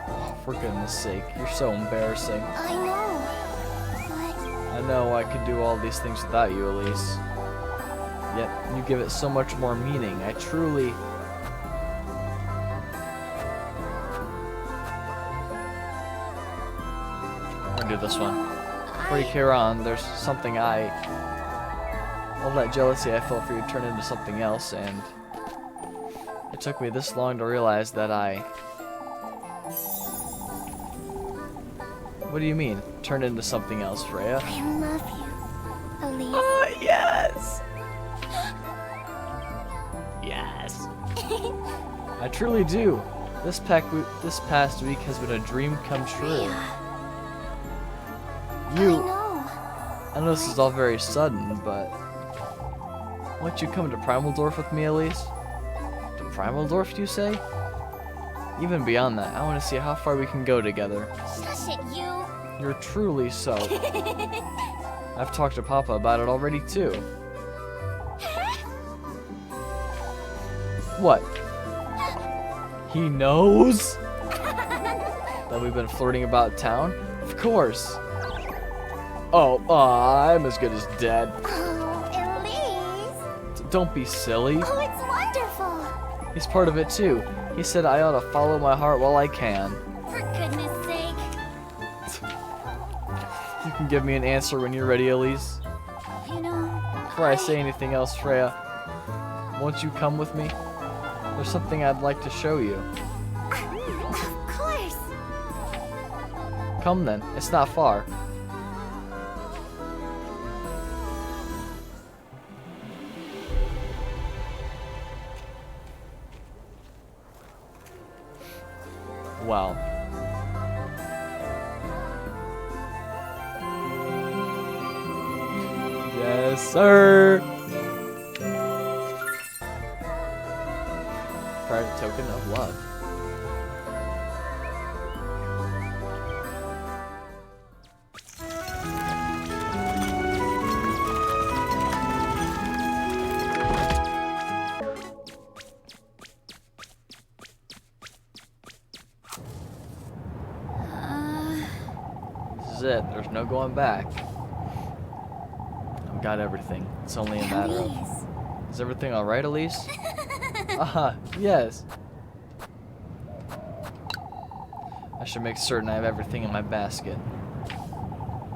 Oh, for goodness sake, you're so embarrassing. I know. But I know I could do all these things without you, Elise. Yet you give it so much more meaning. I truly... I'm gonna do this one. Before you carry on, there's something all that jealousy I felt for you turned into something else, and it took me this long to realize that What do you mean, turned into something else, Freya? I love you, Elise. Oh, yes. Yes. I truly do. This past week has been a dream come true. I know. I know this is all very sudden, but won't you come to Primaldorf with me, Elise? To Primaldorf, you say? Even beyond that, I want to see how far we can go together. Shush it, you. You're truly so. I've talked to Papa about it already, too. What? He knows? That we've been flirting about town? Of course. Oh, I'm as good as dead. Oh, Elise. Don't be silly. Oh, it's wonderful. He's part of it too. He said I ought to follow my heart while I can. For goodness sake. You can give me an answer when you're ready, Elise. You know, Before I say anything else, Freya, won't you come with me? There's something I'd like to show you. Of course. Come then, it's not far. Wow. Yes, sir. Private token of love. This is it. There's no going back. I've got everything. It's only a matter of... Elise. Is everything alright, Elise? Yes. I should make certain I have everything in my basket.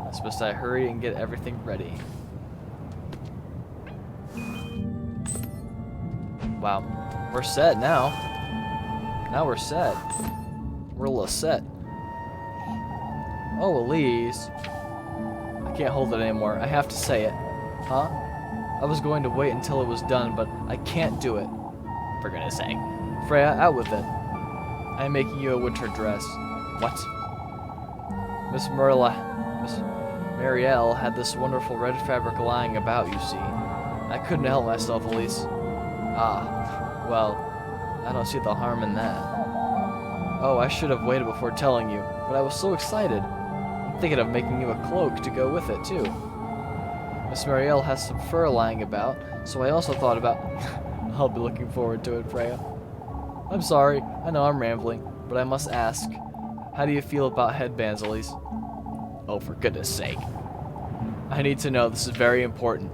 It's best I hurry and get everything ready. Wow. We're set now. Now we're set. We're a little set. Oh, Elise. I can't hold it anymore. I have to say it. Huh? I was going to wait until it was done, but I can't do it. For goodness sake. Freya, out with it. I am making you a winter dress. What? Miss Marielle had this wonderful red fabric lying about, you see. I couldn't help myself, Elise. Ah, well, I don't see the harm in that. Oh, I should have waited before telling you, but I was so excited. I'm thinking of making you a cloak to go with it, too. Miss Marielle has some fur lying about, so I also thought about... I'll be looking forward to it, Freya. I'm sorry, I know I'm rambling, but I must ask. How do you feel about headbands, Elise? Oh, for goodness sake. I need to know. This is very important.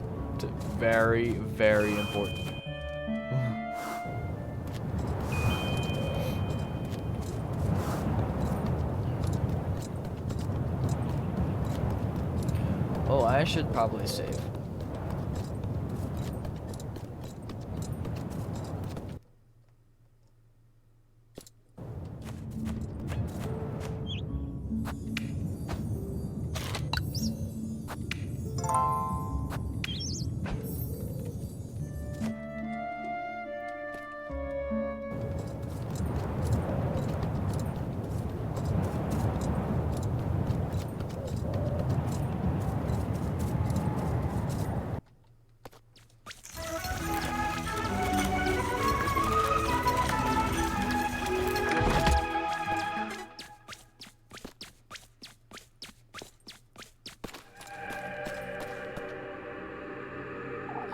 Very, very important. Oh, I should probably save.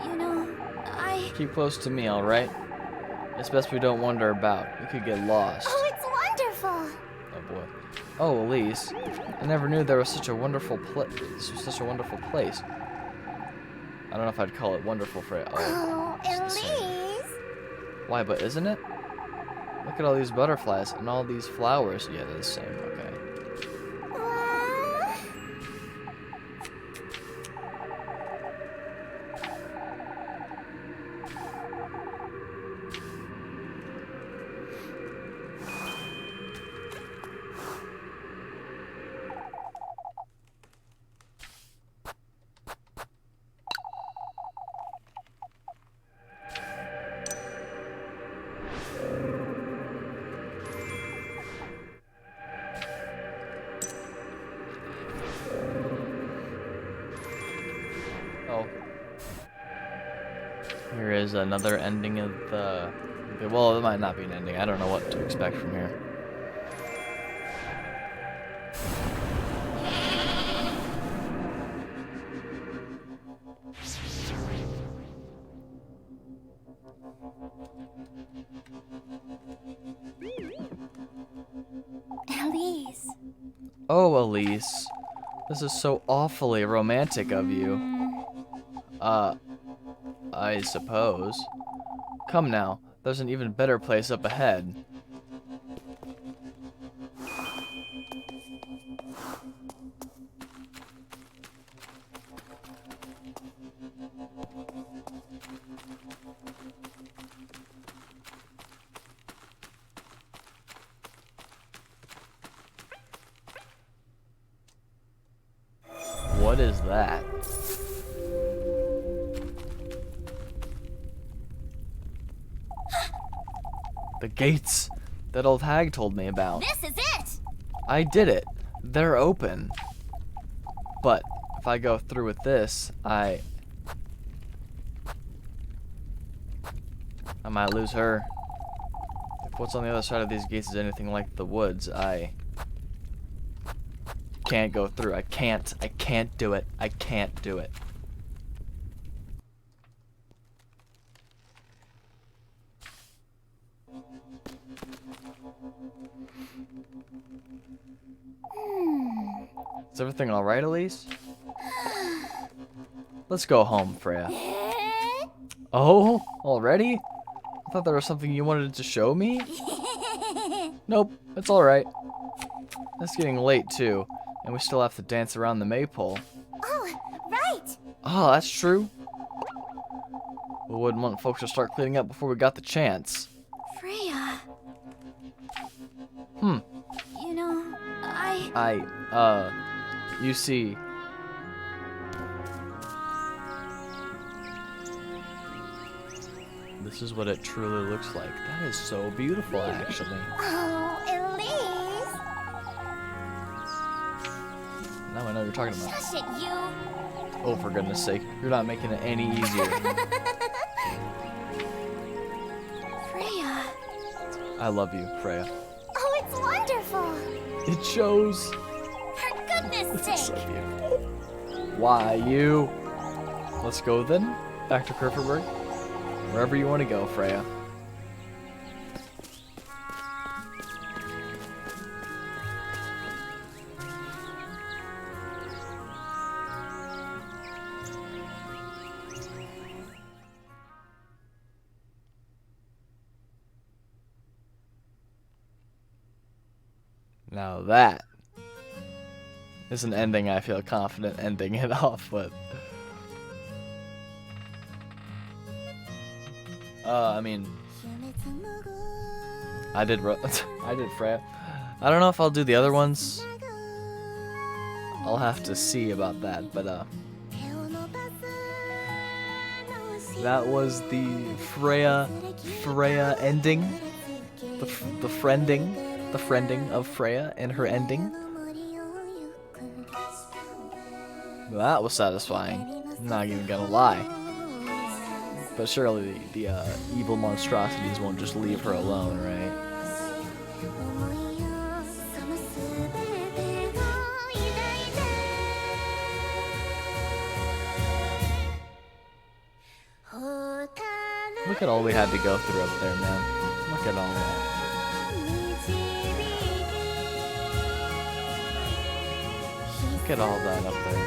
You know, Keep close to me, alright? It's best we don't wander about. We could get lost. Oh, it's wonderful! Oh boy. Oh, Elise. I never knew there was such a wonderful place. I don't know if I'd call it wonderful, Freya. Oh, it's the same. Elise! Why, but isn't it? Look at all these butterflies and all these flowers. Yeah, they're the same. Okay. Oh. Here is another ending of the... Well, it might not be an ending. I don't know what to expect from here. Elise. Oh, Elise. This is so awfully romantic of you. I suppose. Come now, there's an even better place up ahead. What is that? The gates that old hag told me about. This is it! I did it. They're open. But if I go through with this, I might lose her. If what's on the other side of these gates is anything like the woods, I can't go through. I can't do it. I can't do it. Is everything alright, Elise? Let's go home, Freya. Oh, already? I thought there was something you wanted to show me? Nope, it's alright. It's getting late, too, and we still have to dance around the maypole. Oh, right! Oh, that's true. We wouldn't want folks to start cleaning up before we got the chance. Freya. Hmm. You know, You see, this is what it truly looks like. That is so beautiful, actually. Oh, Elise! Now I know what you're talking about. Shush it, you! Oh, for goodness sake. You're not making it any easier. Freya! I love you, Freya. Oh, it's wonderful! It shows. For goodness This is so sake! beautiful. Why, you? Let's go then. Back to Kerferberg. Wherever you want to go, Freya. Now that is an ending I feel confident ending it off with. I mean, I did Freya. I don't know if I'll do the other ones. I'll have to see about that, but that was the Freya ending. The friending of Freya and her ending. That was satisfying. I'm not even gonna lie. But surely the evil monstrosities won't just leave her alone, right? Look at all we had to go through up there, man. Look at all that. Look at all that up there.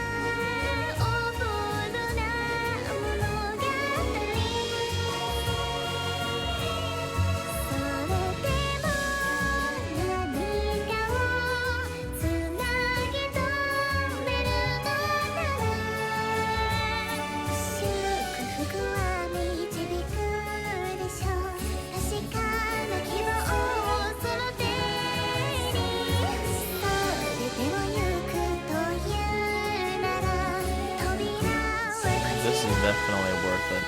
This is definitely worth it.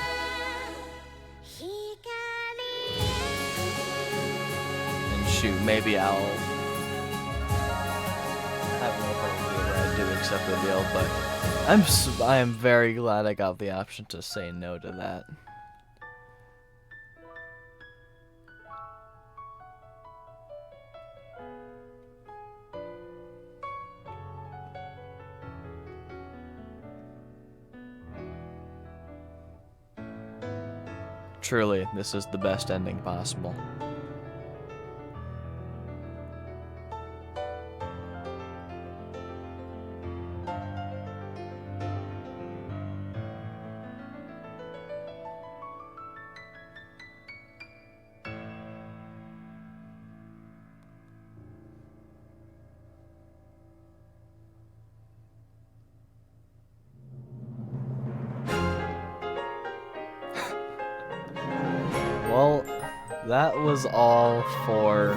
And shoot, maybe I'll have no problem what I do accept the deal, but I am very glad I got the option to say no to that. Truly, this is the best ending possible. Well, that was all for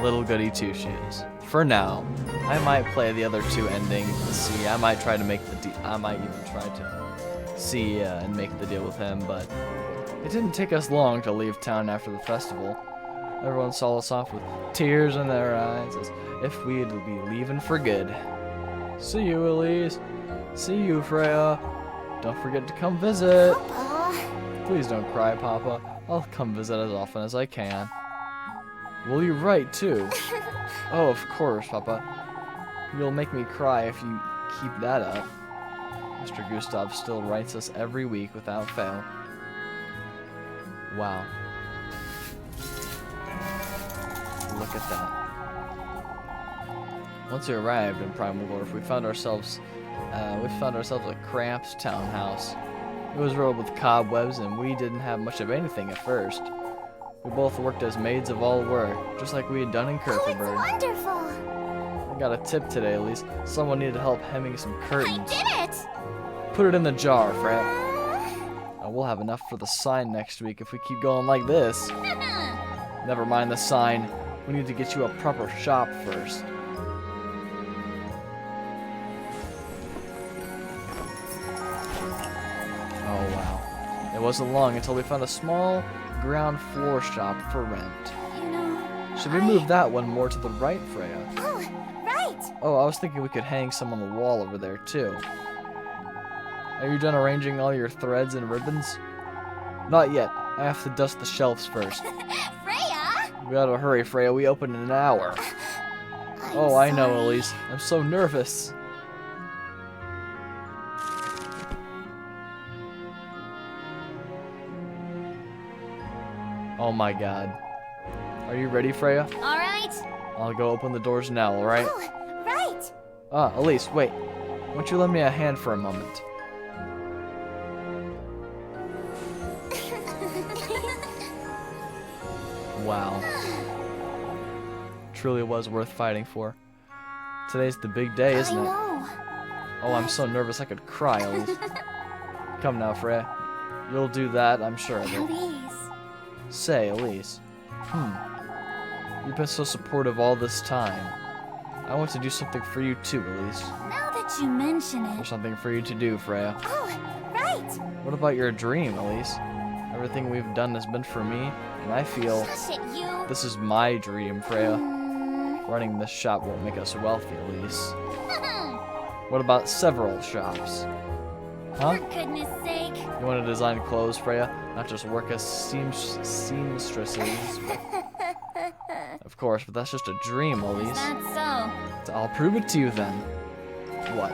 Little Goody Two Shoes. For now, I might play the other two endings to see. I might try to make I might even try to see and make the deal with him, but it didn't take us long to leave town after the festival. Everyone saw us off with tears in their eyes as if we'd be leaving for good. See you, Elise. See you, Freya. Don't forget to come visit. Papa. Please don't cry, Papa. I'll come visit as often as I can. Will you write, too? Oh, of course, Papa. You'll make me cry if you keep that up. Mr. Gustav still writes us every week without fail. Wow. Look at that. Once we arrived in Primal Wharf, we found ourselves a cramped townhouse. It was rolled with cobwebs, and we didn't have much of anything at first. We both worked as maids of all work, just like we had done in Oh, it's Kerferberg. wonderful! I got a tip today, at least. Someone needed help hemming some I curtains. did it! Put it in the jar, Fred. We'll have enough for the sign next week if we keep going like this. Never mind the sign. We need to get you a proper shop first. wasn't long until we found a small ground floor shop for rent. You know, Should we move that one more to the right, Freya? Oh, right. Oh, I was thinking we could hang some on the wall over there, too. Are you done arranging all your threads and ribbons? Not yet. I have to dust the shelves first. Freya! We gotta hurry, Freya. We open in an hour. Oh, I know, Elise. I'm so nervous. Oh my god. Are you ready, Freya? All right. I'll go open the doors now, alright? Oh, right. Ah, Elise, wait. Why don't you lend me a hand for a moment? Wow. Truly was worth fighting for. Today's the big day, isn't I it? know. Oh, I'm so nervous I could cry, Elise. Come now, Freya. You'll do that, I'm sure of it. Please. Say, Elise. You've been so supportive all this time. I want to do something for you too, Elise. Now that you mention There's it. something for you to do, Freya. Oh, right. What about your dream, Elise? Everything we've done has been for me, and I feel Shush it, you. this is my dream, Freya. Mm. Running this shop won't make us wealthy, Elise. What about several shops? Huh? For goodness sake. You want to design clothes, Freya? Not just work as seamstresses. Of course, but that's just a dream, Elise. That's so. I'll prove it to you then. What?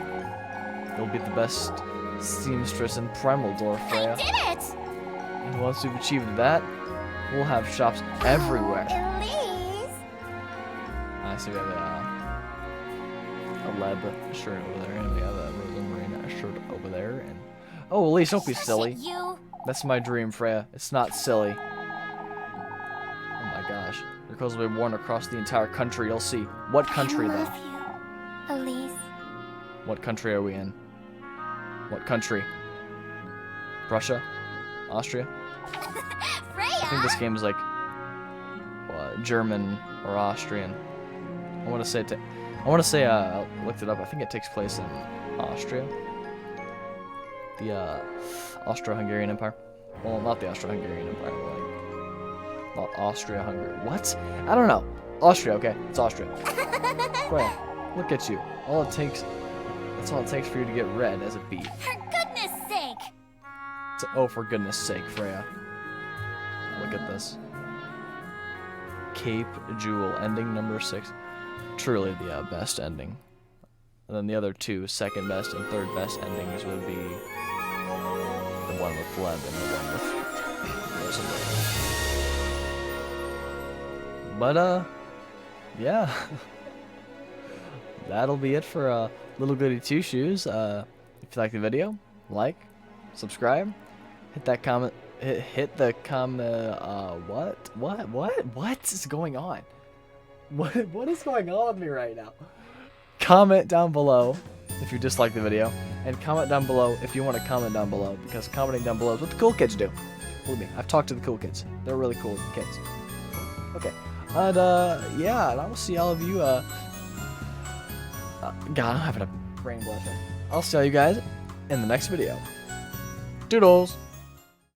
You'll be the best seamstress in Primeldor, Freya. I did it! And once we've achieved that, we'll have shops everywhere. Elise. I see we have a Leb shirt over there, and we have a Rozenmarine shirt over there, and... Oh, Elise, don't be Shush silly. it, you. That's my dream, Freya. It's not silly. Oh my gosh. Your clothes will be worn across the entire country. You'll see. What country, I though? love you, Elise. What country are we in? What country? Russia? Austria? Freya. I think this game is like German or Austrian. I want to say I looked it up. I think it takes place in Austria. The Austro-Hungarian Empire. Well, not the Austro-Hungarian Empire, but like not Austria-Hungary. What? I don't know. Austria, okay. It's Austria. Freya, look at you. That's all it takes for you to get red as a beet. For goodness sake. Oh, for goodness sake, Freya. Look at this. Cape Jewel, ending number 6. Truly the best ending. And then the other two, second best and third best endings would be the one with Leb and the one with Rozenmarines. But, yeah. That'll be it for Little Goody Two Shoes. If you like the video, like, subscribe, hit that comment. Hit the comment. What is going on? What is going on with me right now? Comment down below if you dislike the video, and comment down below if you want to comment down below, because commenting down below is what the cool kids do. Believe me, I've talked to the cool kids. They're really cool kids. Okay, and yeah, and I will see all of you. God, I'm having a brain blush. I'll see all you guys in the next video. Doodles.